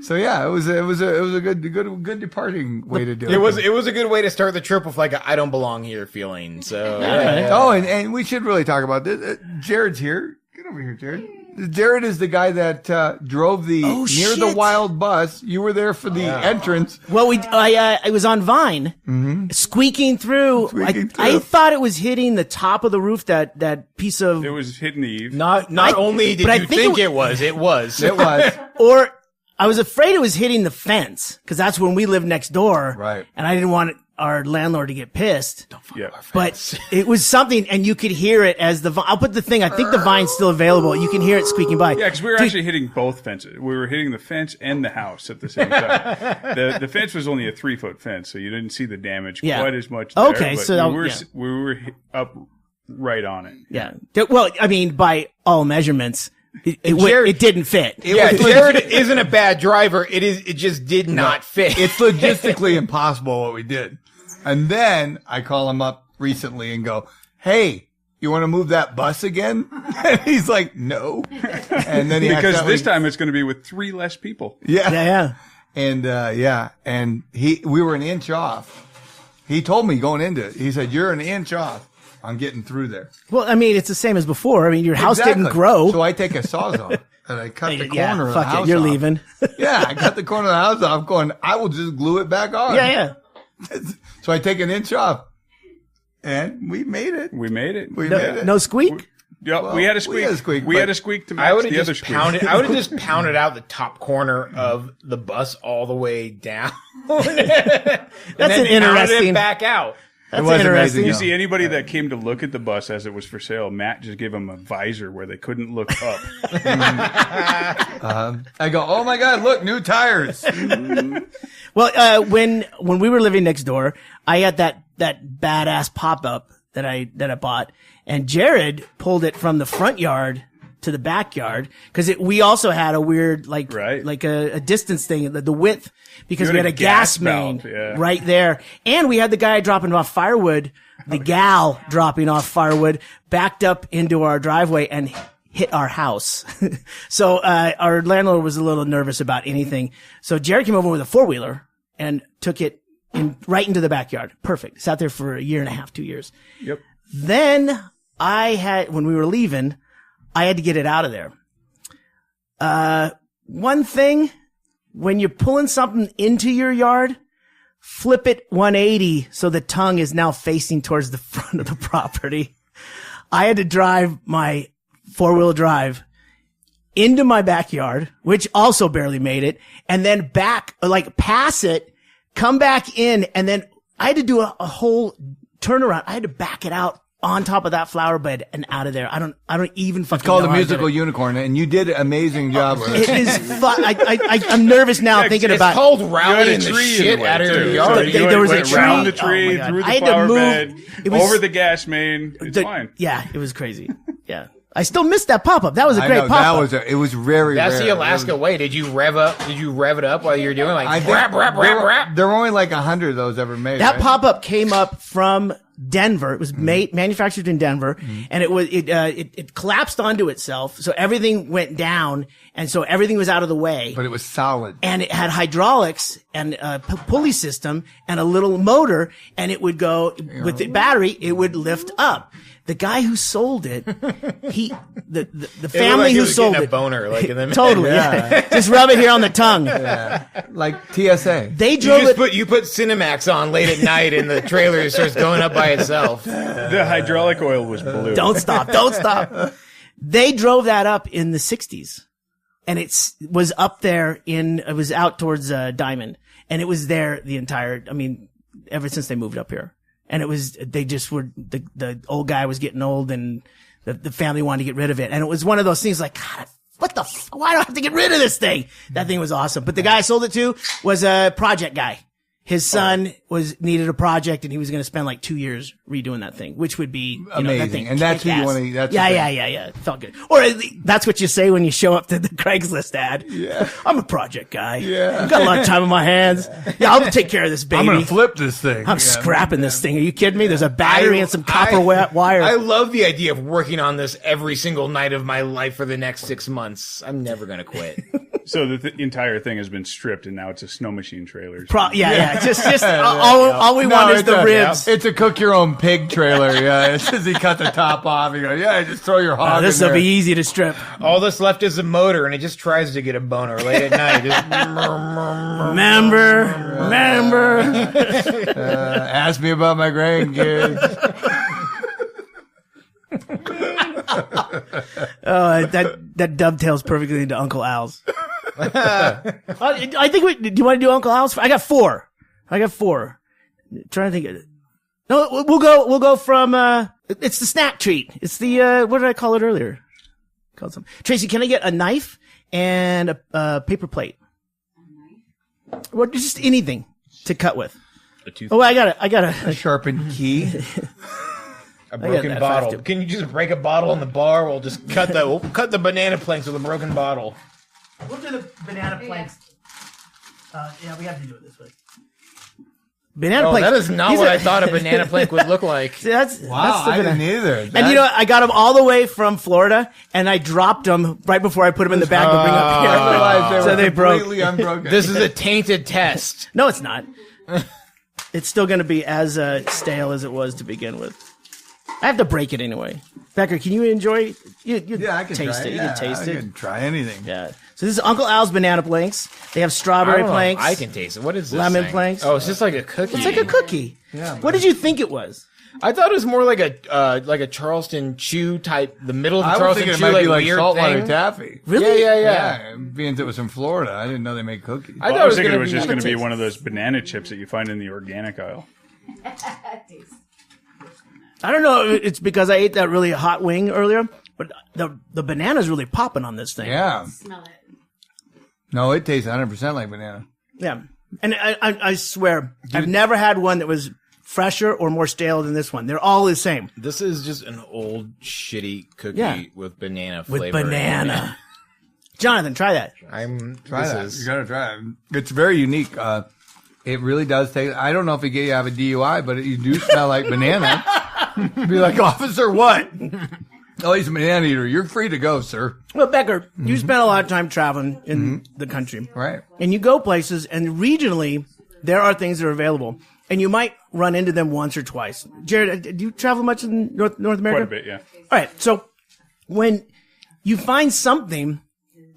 So yeah, it was a good departing way to do it. It was a good way to start the trip with like a I don't belong here feeling. So Oh, and we should really talk about this. Jared's here. Get over here, Jared. Jared is the guy that drove the Oh, near the shit. wild bus. You were there for the entrance. Well, I was on Vine, squeaking through. Squeaking I through. thought it was hitting the top of the roof, that piece of, It was hitting the eave. not only did but I you think think it it was. It was. or I was afraid it was hitting the fence, because that's when we lived next door. Right. And I didn't want our landlord to get pissed. Yeah. But it was something, and you could hear it as I'll put the thing, I think the Vine's still available. You can hear it squeaking by. Yeah, because we were Dude, actually hitting both fences. We were hitting the fence and the house at the same time. The fence was only a 3-foot fence, so you didn't see the damage Yeah. quite as much there. Okay, but so we were up right on it. Yeah. Well, I mean, by all measurements, Jared- it didn't fit. Jared isn't a bad driver. It just did not fit. It's logistically impossible what we did. And then I call him up recently and go, "Hey, you want to move that bus again?" And he's like, "No." And then Because this time it's going to be with 3 less people. yeah. And and we were an inch off. He told me going into it. He said, "You're an inch off on getting through there." Well, I mean, it's the same as before. I mean, your house Exactly. didn't grow. So I take a sawzall and I cut the yeah, corner of the fuck house it. You're off. leaving. Yeah, I cut the corner of the house off going, I will just glue it back on. Yeah. So I take an inch off. And we made it. We made it. We made it. No squeak? Yeah, Well, we had a squeak. We had a squeak to match the other squeak. I would have just pounded out the top corner of the bus all the way down. That's an interesting- it back out. That's was interesting. amazing. You see, anybody that came to look at the bus as it was for sale, Matt just gave them a visor where they couldn't look up. I go, oh my God, look, new tires. Well, when we were living next door, I had that badass pop-up that I bought, and Jerod pulled it from the front yard to the backyard, because we also had a weird, Right. like a distance thing, the width, because You we had had a a gas gas main valve, yeah. right there. And we had the guy dropping off firewood, the gal dropping off firewood, backed up into our driveway and hit our house. So, our landlord was a little nervous about anything. So Jerod came over with a 4-wheeler and took it right into the backyard. Perfect. Sat there for a year and a half, 2 years. Yep. Then when we were leaving, I had to get it out of there. One thing, when you're pulling something into your yard, flip it 180 so the tongue is now facing towards the front of the property. I had to drive my 4-wheel drive into my backyard, which also barely made it, and then pass it, come back in, and then I had to do a whole turnaround. I had to back it out on top of that flower bed and out of there. I don't even fucking It's called know a how I did musical it. unicorn, and you did an amazing job with It it. is fun. I'm nervous now thinking It's about called You had rallying a the tree shit in the way, out of your too. yard. So There- you there was a went around tree. the tree, Oh my God. through I the had to flower move. bed, It was- over the gas main. It's fine. Yeah, it was crazy. Yeah. I still missed that pop-up. That was a I great know, pop-up. it was very That's rare. the Alaska way. Did you rev it up while you were doing like rap? There were only like 100 of those ever made. That right? pop-up came up from Denver. It was manufactured in Denver, and it collapsed onto itself, so everything went down, and so everything was out of the way. But it was solid. And it had hydraulics and a pulley system and a little motor, and it would go with the battery. It would lift up. The guy who sold it, the family who sold a it, boner, like in the totally, yeah. Just rub it here on the tongue. Like TSA. They drove it. You put Cinemax on late at night, and the trailer starts going up by itself. The hydraulic oil was blue. Don't stop. They drove that up in the 60s, and it was up there it was out towards Diamond, and it was there ever since they moved up here. And the old guy was getting old, and the family wanted to get rid of it. And it was one of those things like, God, why do I have to get rid of this thing? That thing was awesome. But the guy I sold it to was a project guy. His son needed a project, and he was going to spend like 2 years redoing that thing, which would be amazing. That thing and that's who you want to. Yeah. It felt good. Or that's what you say when you show up to the Craigslist ad. Yeah. I'm a project guy. Yeah. I've got a lot of time on my hands. Yeah, I'll take care of this baby. I'm going to flip this thing. I'm scrapping this thing. Are you kidding me? There's a battery and some copper wire. I love the idea of working on this every single night of my life for the next 6 months. I'm never going to quit. So the entire thing has been stripped, and now it's a snow machine trailer. Yeah. Just all we want is the ribs. It's a cook your own pig trailer. Yeah, it says he cut the top off. You go, just throw your hog. This will be easy to strip. All that's left is the motor, and it just tries to get a boner late at night. Just Remember. Ask me about my grandkids. That dovetails perfectly into Uncle Al's. I think do you want to do Uncle Al's? I got four. Trying to think of it. No, we'll go from, it's the snack treat. It's the, what did I call it earlier? Tracy, can I get a knife and a paper plate? Well, just anything to cut with. I got a sharpened key. A broken bottle. Can you just break a bottle in the bar? We'll just cut the banana planks with a broken bottle. We'll do the banana planks. We have to do it this way. Banana planks. That is not what I thought a banana plank would look like. See, that's I didn't either. And I got them all the way from Florida, and I dropped them right before I put them in the bag to bring up here. I realized So they broke. completely unbroken. This is a tainted test. No, it's not. It's still going to be as stale as it was to begin with. I have to break it anyway. Becker, can you enjoy? I can taste try it. You can taste I it. can try anything. Yeah. So this is Uncle Al's banana planks. They have strawberry planks. I can taste it. What is this? Lemon thing? planks. Oh, it's just like a cookie. It's like a cookie. Yeah. What did you think it was? I thought it was more like a Charleston Chew type. The middle of the I was Charleston thinking Chew it might be like weird saltwater thing. taffy. Really? Yeah. Being it was from Florida, I didn't know they made cookies. I thought I was thinking it gonna was be just going to be taste. one of those banana chips that you find in the organic aisle. I don't know if it's because I ate that really hot wing earlier, but the banana's really popping on this thing. Yeah. Smell it. No, it tastes 100% like banana. Yeah. And I swear, I've never had one that was fresher or more stale than this one. They're all the same. This is just an old shitty cookie Yeah. with banana flavor. With banana. Jonathan, try that. Try that. You gotta try it. It's very unique. It really does taste. I don't know if you have a DUI, but you do smell like banana. Be like, officer, what? Oh, he's a banana eater. You're free to go, sir. Well, Becker, you spend a lot of time traveling in the country. Right. And you go places, and regionally, there are things that are available. And you might run into them once or twice. Jerod, do you travel much in North America? Quite a bit, yeah. All right. So when you find something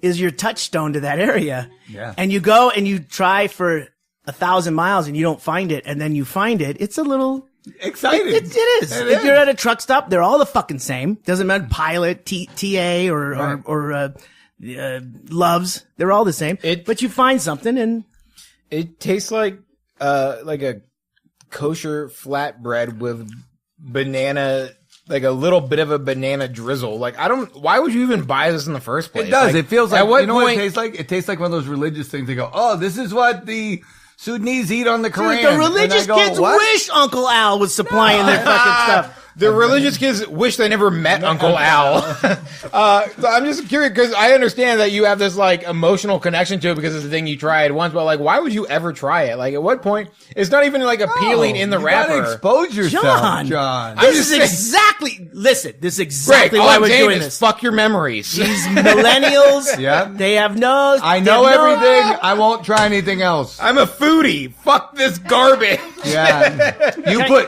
is your touchstone to that area. Yeah. And you go and you try for 1,000 miles and you don't find it, and then you find it. It's a little Exciting. It is. If you're at a truck stop, they're all the fucking same. Doesn't matter, Pilot, TA, or Loves. They're all the same. But you find something, and it tastes like a kosher flatbread with banana, like a little bit of a banana drizzle. Like, why would you even buy this in the first place? It does. It feels like, what you know what it tastes like? It tastes like one of those religious things. They go, oh, this is what the Sudanese eat on the Koran. the religious go, kids what? wish Uncle Al was supplying their fucking stuff. The religious kids wish they never met Uncle Al. So I'm just curious because I understand that you have this like emotional connection to it because it's the thing you tried once, but like, why would you ever try it? Like, at what point? It's not even like appealing in the you wrapper. gotta expose yourself, John. This is exactly. Listen, this is exactly Greg, why all we're I'm saying doing is this. fuck your memories. These millennials, Yeah. they have no. I they know have no- everything. I won't try anything else. I'm a foodie. Fuck this garbage. Yeah.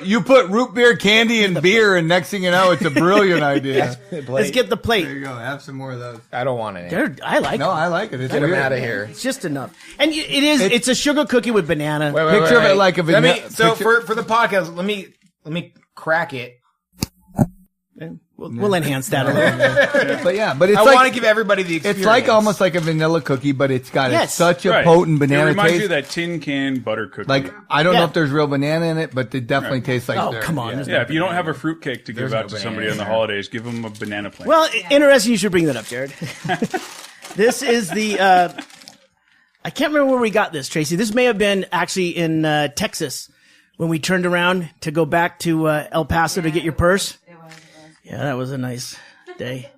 You put root beer candy in beer, and next thing you know, it's a brilliant idea. Let's get the plate. There you go. Have some more of those. I don't want any. I like No, it. I like it. It's Get them weird. out of here. It's just enough. And it's a sugar cookie with banana. Wait, Picture of it like a Let me, vanilla- so picture- for the podcast, let me crack it. We'll enhance that a little. But it's I like want to give everybody the experience. it's like almost like a vanilla cookie, but it's got Yes. such a Right. potent It banana reminds taste. you of that tin can butter cookie. Like I don't know Yeah. if there's real banana in it, but it definitely tastes like. Oh, there. come on. Yeah. There's yeah, if you don't have a fruitcake to give There's out no to somebody banana on the there. holidays, give them a banana plant. Well, interesting. You should bring that up, Jerod. This is the. I can't remember where we got this, Tracy. This may have been actually in Texas when we turned around to go back to El Paso to get your purse. Yeah, that was a nice day.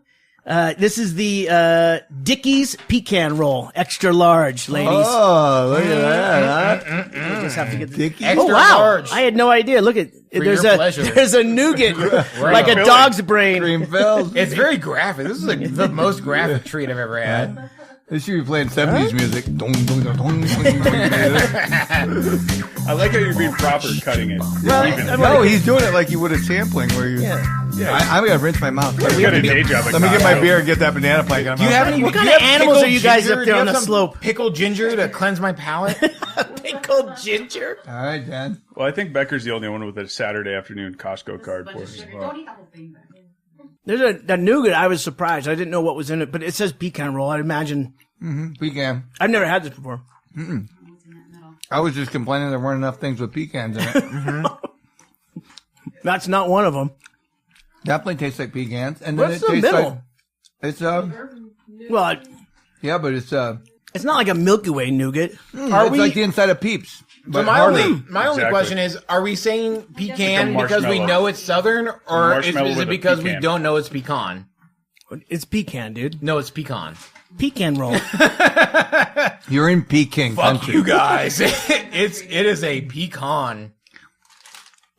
This is the Dickey's pecan roll, extra large, ladies. Oh, look at that! Huh? Just have to get the Dicky. Extra Oh wow! large. I had no idea. Look at there's your a pleasure. there's a nougat like a Filling. dog's brain. Cream filled. It's very graphic. This is like the most graphic treat I've ever had. They should be playing 70s music. Dong, dong, dong, dong, dong, dong. I like how you're being proper cutting it. No, he's doing it like he would a sampling where you. I'm gonna rinse my mouth. Let You got a day job. me get my beer and get that banana plank out of Do you my have mouth. any? What do kind you of have animals pickled are you guys ginger? up Do there you on have the some slope? Pickled ginger to cleanse my palate. Pickled ginger. All right, Dan. Well, I think Becker's the only one with a Saturday afternoon Costco card for us. Don't eat the whole thing, but. There's a nougat. I was surprised. I didn't know what was in it, but it says pecan roll. I'd imagine. Pecan. I've never had this before. I was just complaining there weren't enough things with pecans in it. That's not one of them. Definitely tastes like pecans. And then What's it the tastes middle? like it's Well, yeah, but it's it's not like a Milky Way nougat. Are it's we? like the inside of Peeps. So But my harder. only Exactly. question is: are we saying pecan Like a because we marshmallow. know it's southern, or is Marshmallow it with a because we pecan. don't know it's pecan? It's pecan, dude. No, it's pecan. Pecan roll. You're in Peking Fuck country. you guys! it is a pecan.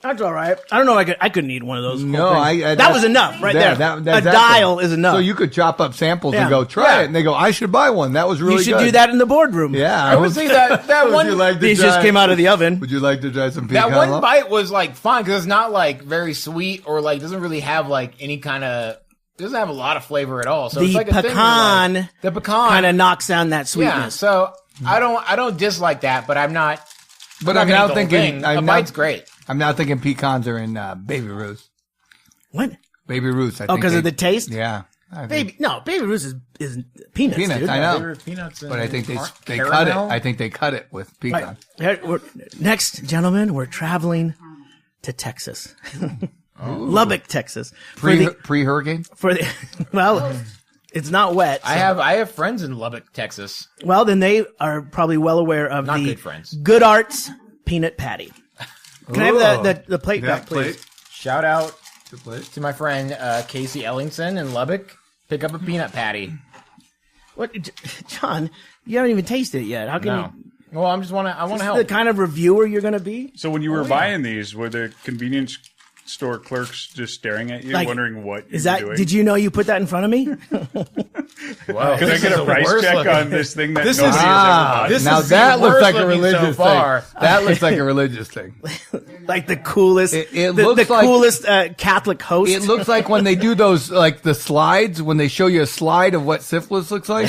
That's all right. I don't know. I couldn't eat one of those. No, whole things. I that was enough right there. That's a dial is enough. So you could chop up samples Yeah. and go try Yeah. it, and they go, "I should buy one." That was really you should good. do that in the boardroom. Yeah, I would say that Would one you like to These try? just came out of the oven. Would you like to try some pecan? that one lump? bite was like fine because it's not like very sweet or like doesn't really have like any kind of doesn't have a lot of flavor at all. So The it's like a thing where, pecan like, the pecan kind of knocks down that yeah. sweetness. So I don't dislike that, but I'm not. But I'm I'm not now gonna eat the whole thinking, thing. A bite's great. I'm now thinking pecans are in Baby Ruth's. What? Baby Ruth's. I Oh, think because of they- the taste. Yeah. I think- Baby Ruth is peanuts. Peanuts, dude. I know. There are peanuts But I think they caramel. cut it. I think they cut it with Right. pecan. Next, gentlemen, we're traveling to Texas, Lubbock, Texas. Pre-hurricane? For the well, it's not wet. so- I have friends in Lubbock, Texas. Well, then they are probably well aware of Not the good friends. Good Arts peanut patty. Can I have the plate Yeah, back, please? Shout out The plate. to my friend Casey Ellingson in Lubbock. Pick up a peanut patty. What, John? You haven't even tasted it yet. How can No. you? Well, I want to This is help. the kind of reviewer you're going to be. So when you were buying these, were the convenience store clerks just staring at you, Like, wondering what you Is were that? doing? Did you know you put that in front of me? Wow, Can I get a price check on this thing that This nobody is- has ever bought? this Now is that the looks worst like a looking so religious far. thing. That looks like a religious thing. Like the coolest, It the looks like- coolest Catholic host. It looks like when they do those, like the slides, when they show you a slide of what syphilis looks like.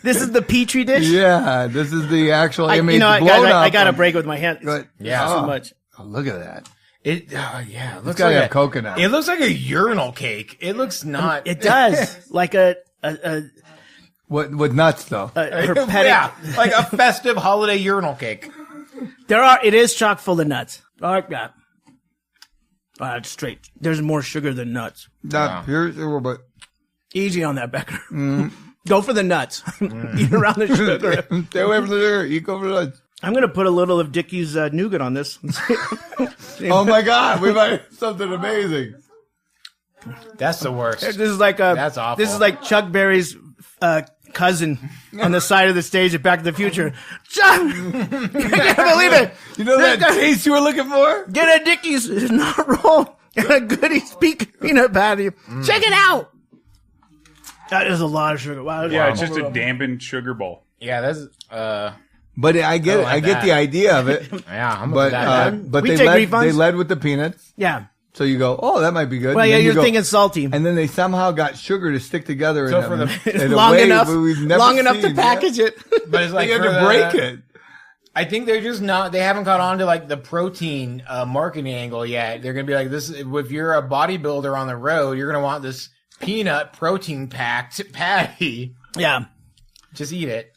This is the petri dish. Yeah, this is the actual I, image you know, blown up. I got to break it with my hand. But, Yeah. Too much. Oh, look at that. It yeah, it looks gotta like have coconut. It looks like a urinal cake. It looks not. It does like a What with nuts though? herpetic. yeah, like a festive holiday urinal cake. It is chock full of nuts. Like that. Straight. There's more sugar than nuts. Not here's a little bit. Easy on that, Becker. Go for the nuts. Eat around the sugar. Stay away from the sugar. You go for the nuts. I'm going to put a little of Dickie's nougat on this. Oh my God, we might have something amazing. That's the worst. This is like That's awful. This is like Chuck Berry's cousin on the side of the stage at Back to the Future. Chuck, I can't believe it. You know that taste you were looking for? Get a Dickie's nut roll and a Goodies peanut patty. Check it out. That is a lot of sugar. Wow. Yeah, it's just a dampened sugar bowl. Yeah, that's But I get it. I get the idea of it. yeah. I'm But but We they take refunds? led with the peanuts. Yeah. So you go, oh, that might be good. Well, And yeah, then you you're go- thinking salty. And then they somehow got sugar to stick together So in for them the- in a long way enough, we've never long enough to seen. package it. But it's like They had for to the- break it. I think they're just not. They haven't caught on to like the protein marketing angle yet. They're gonna be like this. If you're a bodybuilder on the road, you're gonna want this peanut protein packed patty. Yeah. Just eat it.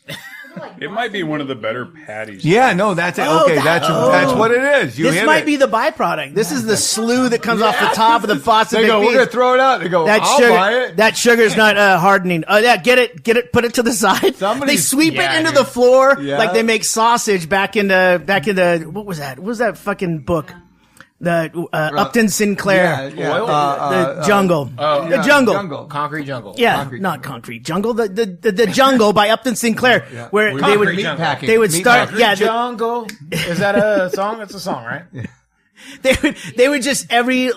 It might be one of the better patties. Yeah, no, that's it. Oh, Okay, that's what it is. You This hit might it. be the byproduct. This is the slew that comes off the top of the faucet. They go, we're gonna throw it out. They go, I'll buy it. That sugar's not hardening. Oh yeah, get it, put it to the side. Somebody- They sweep Yeah, it into dude. the floor Yeah. like they make sausage back in the what was that? What was that fucking book? The Upton Sinclair. The Jungle. The Jungle. Concrete jungle. Yeah, not Concrete Jungle. The Jungle by Upton Sinclair, where they would Concrete Jungle. they would Meat start. packing. Yeah, Jungle. Is that a song? It's a song, right? they would just every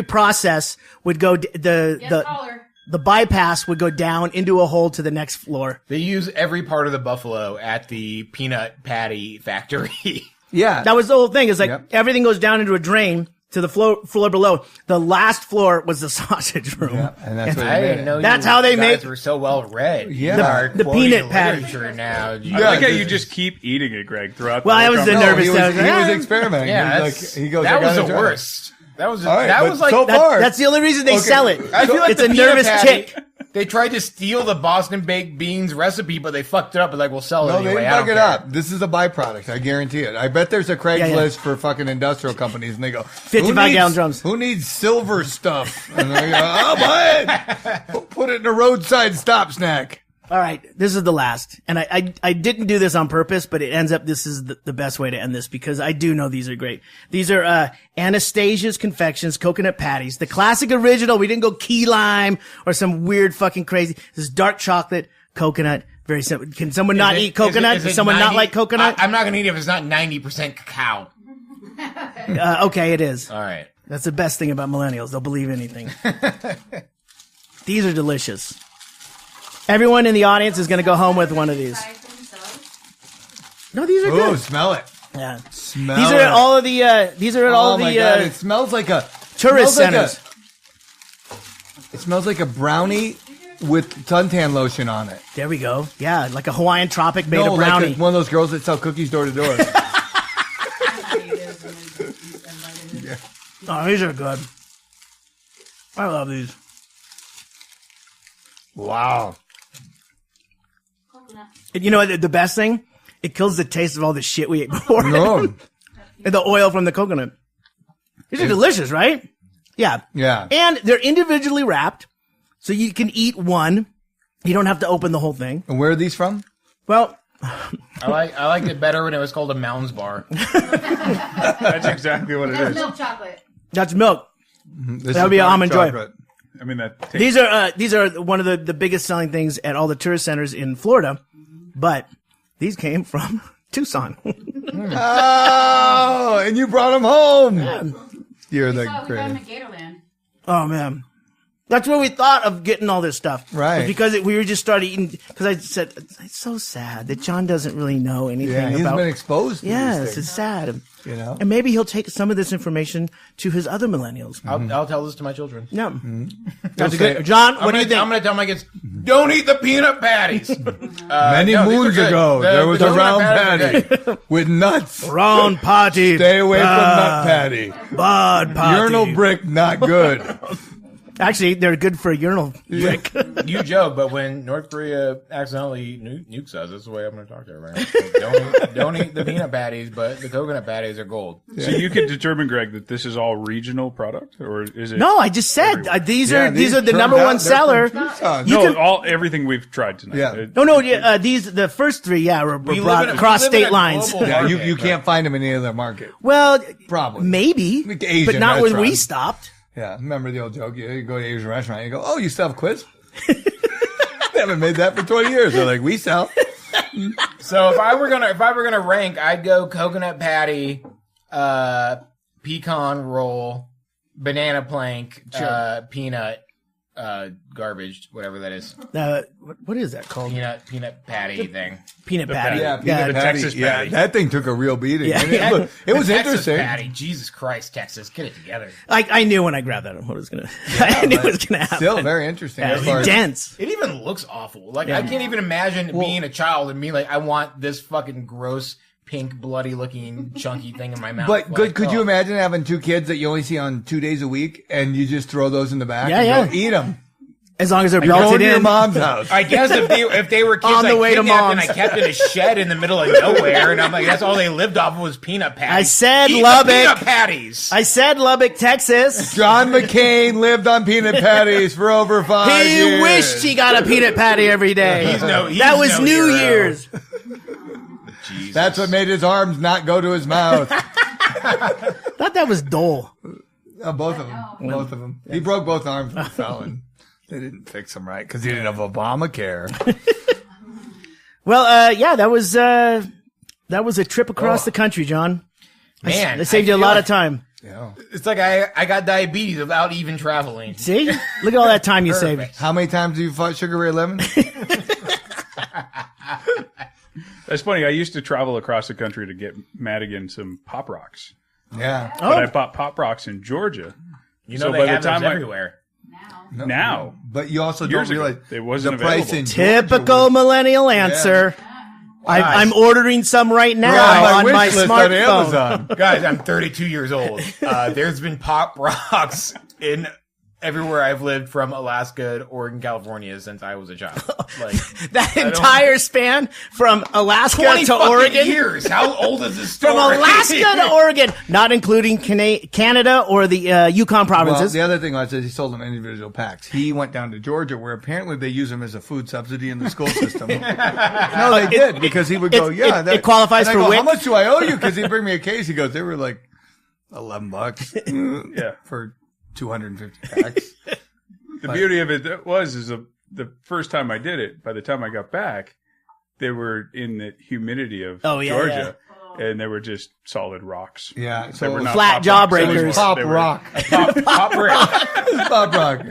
process would go the bypass would go down into a hole to the next floor. They use every part of the buffalo at the peanut patty factory. Yeah. That was the whole thing. It's like Yep. everything goes down into a drain to the floor below. The last floor was the sausage room. Yeah, and that's what I it didn't made. know That's you how they guys make- were so well read. Yeah. The peanut patty. Now. I Yeah. like how you just keep eating it, Greg, throughout Well, the I whole was conversation. nervous. He I was, was like, he was "Ah." experimenting. Yeah, he was like, he goes, that I was gotta the try it. worst. That was All right, that but was like so far, That's the only reason they sell it. I feel like it's the a peanut nervous patty, chick. They tried to steal the Boston baked beans recipe, but they fucked it up. But like, we'll sell it No, anyway. they I didn't don't fuck it care. up. This is a byproduct. I guarantee it. I bet there's a Craigslist for fucking industrial companies, and they go 55-gallon drums. Who needs silver stuff? And they go, I'll buy it. Put it in a roadside stop snack. All right, this is the last, and I didn't do this on purpose, but it ends up this is the best way to end this because I do know these are great. These are Anastasia's Confections coconut patties, the classic original. We didn't go key lime or some weird fucking crazy. This is dark chocolate coconut. Very simple. Can someone not eat coconut? Is it Does someone not 90 like coconut? I'm not gonna eat it if it's not 90% cacao. Okay, it is. All right. That's the best thing about millennials. They'll believe anything. These are delicious. Everyone in the audience is going to go home with one of these. No, these are Oh, good. smell it. Yeah. Smell These it. are at all of the. These are at all Oh of my the God, it smells like a tourist smells like centers. It smells like a brownie with suntan lotion on it. There we go. Yeah, like a Hawaiian tropic made of like brownie. one of those girls that sell cookies door to door. Oh, these are good. I love these. Wow. And you know what? The best thing? It kills the taste of all the shit we ate before. No. And the oil from the coconut. These are delicious, right? Yeah. Yeah. And they're individually wrapped, so you can eat one. You don't have to open the whole thing. And where are these from? Well, I liked it better when it was called a Mounds bar. That's exactly what it That's is. milk chocolate. that's milk. This That would is be an dark almond joy. chocolate. I mean, that tastes These are one of the biggest selling things at all the tourist centers in Florida, but these came from Tucson. Oh, and you brought them home. You're the We got him greatest. at Gatorland. Oh man, that's what we thought of getting all this stuff. Right. Was because we were just started eating. Because I said it's so sad that John doesn't really know anything Yeah, he's about. been exposed to Yes, these it's things. sad. You know? And maybe he'll take some of this information to his other millennials. I'll tell this to my children. Yeah. He'll That's a say good. it. John, what do you think? I'm gonna tell my kids, don't eat the peanut patties. Many no, these are moons good. ago, The- there was the a donut round patties are patty with nuts. Round party. Stay away from nut patty. Bud party. Urinal brick, not good. Actually, they're good for a urinal brick. You joke, but when North Korea accidentally nukes us, that's the way I'm going to talk to everybody. Like, don't eat the peanut patties, but the coconut patties are gold. So you can determine, Greg, that this is all regional product, or is it? No, I just said these are the turned number out one they're seller. from Tucson. No, everything we've tried tonight. Yeah. No, the first three, were brought across state lines. Yeah, you can't find them in any other market. Well, Probably. maybe, Like Asian but not when we restaurants. stopped. Yeah, remember the old joke? You go to an Asian restaurant, you go, "Oh, you sell quiz?" They haven't made that for 20 years. They're like, "We sell." So if I were gonna rank, I'd go coconut patty, pecan roll, banana plank, peanut, garbage, whatever that is. What is that called? Peanut patty thing. Peanut patty. Yeah, The peanut patty. Texas Yeah, patty. that thing took a real beating. Yeah. And it was Texas interesting. Patty. Jesus Christ, Texas, get it together. I knew when I grabbed that what was gonna. I knew it was gonna happen. Still very interesting. Yeah, as far as- dense. It even looks awful. Like I can't even imagine being a child and being like, I want this fucking gross, pink, bloody looking, chunky thing in my mouth. But Like, could you oh. imagine having two kids that you only see on 2 days a week, and you just throw those in the back? Yeah, and yeah. Go, eat them. As long as they're Go belted to your in. mom's house. I guess if they were kids On the I way to kidnapped and I mom's. kept in a shed in the middle of nowhere, and I'm like, that's all they lived off of was peanut patties. I said Eat the Lubbock. peanut patties. I said Lubbock, Texas. John McCain lived on peanut patties for over 5 He years. wished he got a peanut patty every day. He's that was no New hero. Year's. Jesus. That's what made his arms not go to his mouth. Thought that was Dole. Both of them. Both of them. He broke both arms and fell, and they didn't fix him right because he didn't have Obamacare. Well, that was a trip across the country, John. Man, That saved I you a feel lot like- of time. Yeah. It's like I got diabetes without even traveling. See? Look at all that time you saved. Perfect. How many times have you fought Sugar Ray Lemon? That's funny. I used to travel across the country to get Madigan some Pop Rocks. Yeah. But I bought Pop Rocks in Georgia. You know So they by the have time those I- everywhere. Now. But you also Years don't ago, realize it wasn't the price available. in Georgia Typical was- millennial answer. I'm ordering some right now They're on my wish list smartphone. Amazon. Guys, I'm 32 years old. There's been Pop Rocks in everywhere I've lived from Alaska to Oregon, California since I was a child. Like That entire span from Alaska 20 to fucking Oregon. years. How old is this story? From Alaska to Oregon, not including Canada or the Yukon Well, provinces. the other thing was that he sold them individual packs. He went down to Georgia, where apparently they use them as a food subsidy in the school system. No, they did, because he would go, it qualifies and I for go, WIC? How much do I owe you? Because he'd bring me a case. He goes, they were like $11 Yeah. for 250 packs. The beauty of it is the first time I did it, by the time I got back, they were in the humidity of Georgia, and they were just solid rocks. Yeah, They so were not Flat Pop Rocks jawbreakers. anymore. Pop They were- Rock. Pop Rick. Pop Rock.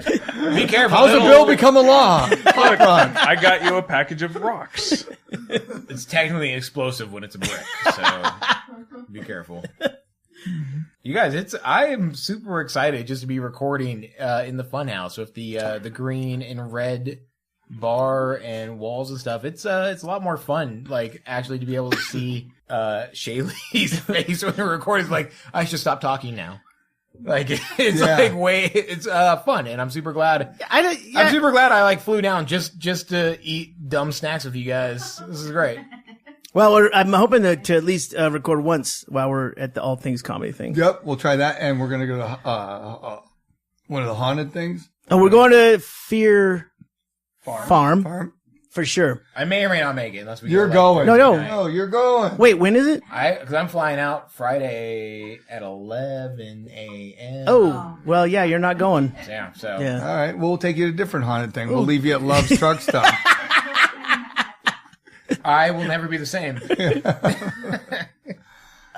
Be careful. How's a little- bill become a law? Pop Rock. I got you a package of rocks. It's technically explosive when it's a brick, so be careful. You guys, I am super excited just to be recording in the FunHouse with the green and red bar and walls and stuff. It's a lot more fun, like actually to be able to see Chaille's face when we're recording. It's like I should stop talking now. Like it's it's fun, and I'm super glad. I'm super glad I flew down just to eat dumb snacks with you guys. This is great. Well, I'm hoping to at least record once while we're at the All Things Comedy thing. Yep, we'll try that, and we're gonna go to one of the haunted things. Oh, we're going to Fear Farm for sure. I may or may not make it unless we. You're go, going. No, you're going. Wait, when is it? Because I'm flying out Friday at 11 a.m. Oh, well, yeah, you're not going. Yeah. So. Yeah. All right, we'll take you to a different haunted thing. We'll leave you at Love's Truck Stop. I will never be the same.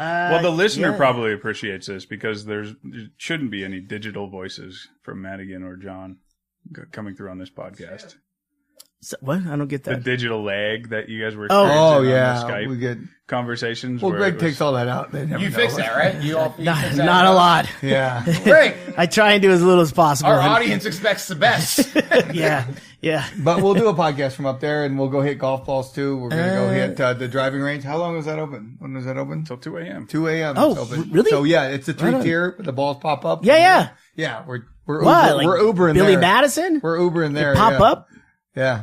Well, the listener probably appreciates this because there shouldn't be any digital voices from Madigan or John coming through on this podcast. So, what? I don't get The that. digital lag that you guys were Oh, experiencing yeah. on the Skype We get. conversations. Well, where Greg it was- takes all that out. They never You know. fixed that, right? You fixed that? Not a lot. Yeah. Great. I try and do as little as possible. Our and- audience expects the best. Yeah. Yeah. But we'll do a podcast from up there, and we'll go hit golf balls too. We're gonna go hit the driving range. How long was that open? When was that open? Until 2 a.m. 2 a.m. Oh, it's open. really? So yeah, it's a Right on. 3-tier. The balls pop up. Yeah. Yeah. We're What? Uber, Like we're Ubering Billy there. Madison? We're Ubering there. They pop yeah. up? Yeah.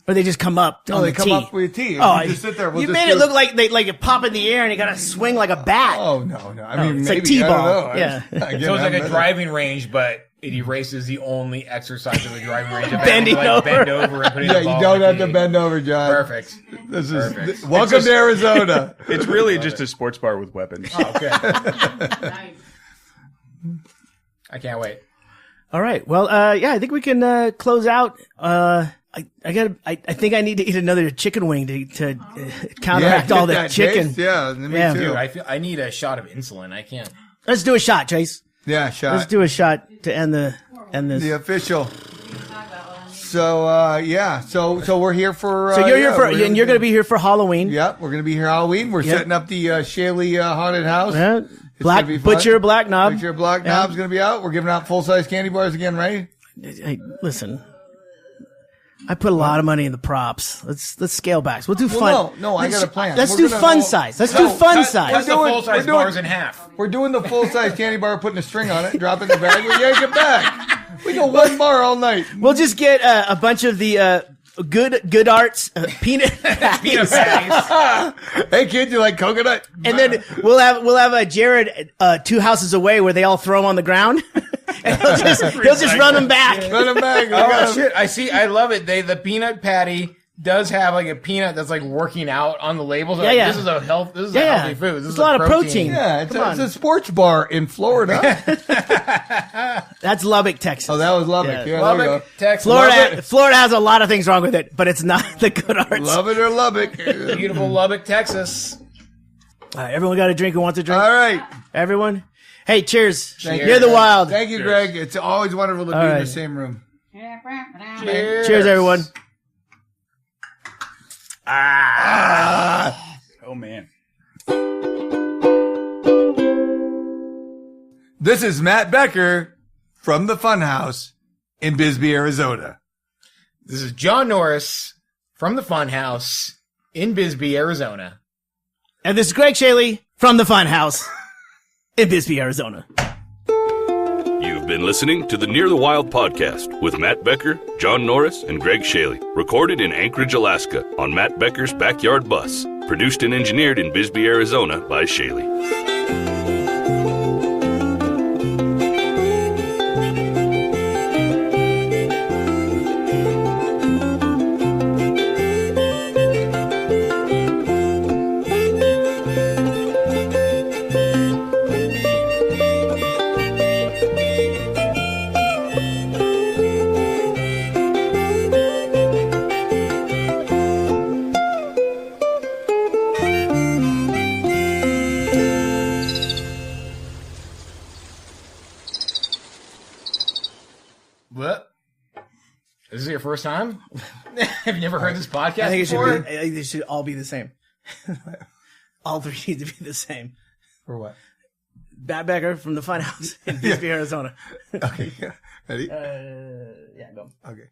Or they just come up No, on they the come tee? up with a tee. Oh, You just sit there. We'll you just made do- it look like they pop in the air and you gotta swing like a bat. Oh no. I mean, it's maybe like T-ball. I don't know. Yeah. Again, So it's like I'm a driving range, but it erases the only exercise of a driving range. of Bending having to, over. Bend over and putting Yeah, the ball you don't in have the to tee. bend over, John. Perfect. This Perfect. is welcome to Arizona. It's really just a sports bar with weapons. Oh, good. Nice. I can't wait. All right. Well, yeah, I think we can close out. I think I need to eat another chicken wing to counteract Yeah, all get that that chicken. taste. Yeah, me Yeah. too. Dude, I need a shot of insulin. I can't. Let's do a shot, Chase. Yeah, shot. Let's do a shot to end this. The official. So yeah, so we're here for. So you're here yeah, for, we're and you're going to be here for Halloween. Yep, we're gonna be here Halloween. We're setting up the Chaille haunted house. Yeah. gonna be fun. Butcher Black Knob. Picture of Black Yeah. Knob's gonna be out. We're giving out full size candy bars again, right? Hey, listen. I put a lot of money in the props. Let's scale back. We'll do fun. No, I got a plan. Let's We're do gonna fun go- size. Let's No, do fun cut- size. Cut the doing- full size we're doing- bars in half. We're doing the full size candy bar, putting a string on it, drop it in the bag, we yank it back. We go one bar all night. We'll just get a bunch of the good arts peanut Peanut patties. Hey kids, you like coconut? and then we'll have a Jerod 2 houses away where they all throw them on the ground, and he'll just run them back. Run them back. We Oh got 'em. shit! I see. I love it. The peanut patty does have like a peanut that's like working out on the labels. Like, yeah. This is a health. This is a Yeah. healthy food. This It's is a lot of protein. Yeah, Come on. it's a sports bar in Florida. That's Lubbock, Texas. Oh, that was Lubbock. Yeah. Yeah, there we Lubbock, go. Texas. Florida has a lot of things wrong with it, but it's not the good arts. Love it or Lubbock. Beautiful Lubbock, Texas. Everyone got a drink who wants a drink? All right. Everyone? Hey, cheers. Thank Near the wild. Thank you, Greg. It's always wonderful to be in right. the same room. Cheers, everyone. Oh man. This is Matt Becker from the FunHouse in Bisbee, Arizona. This is John Norris from the FunHouse in Bisbee, Arizona. And this is Ggreg Chaille from the FunHouse in Bisbee, Arizona. You've been listening to the Near the Wild podcast with Matt Becker, John Norris, and Ggreg Chaille. Recorded in Anchorage, Alaska on Matt Becker's backyard bus. Produced and engineered in Bisbee, Arizona by Chaille. What? Is this your first time? Have you never heard this podcast I think before? I think they should all be the same. All three need to be the same. For what? Matt Becker from the FunHouse in Bisbee, Arizona. Okay. Ready? Yeah, go. Okay.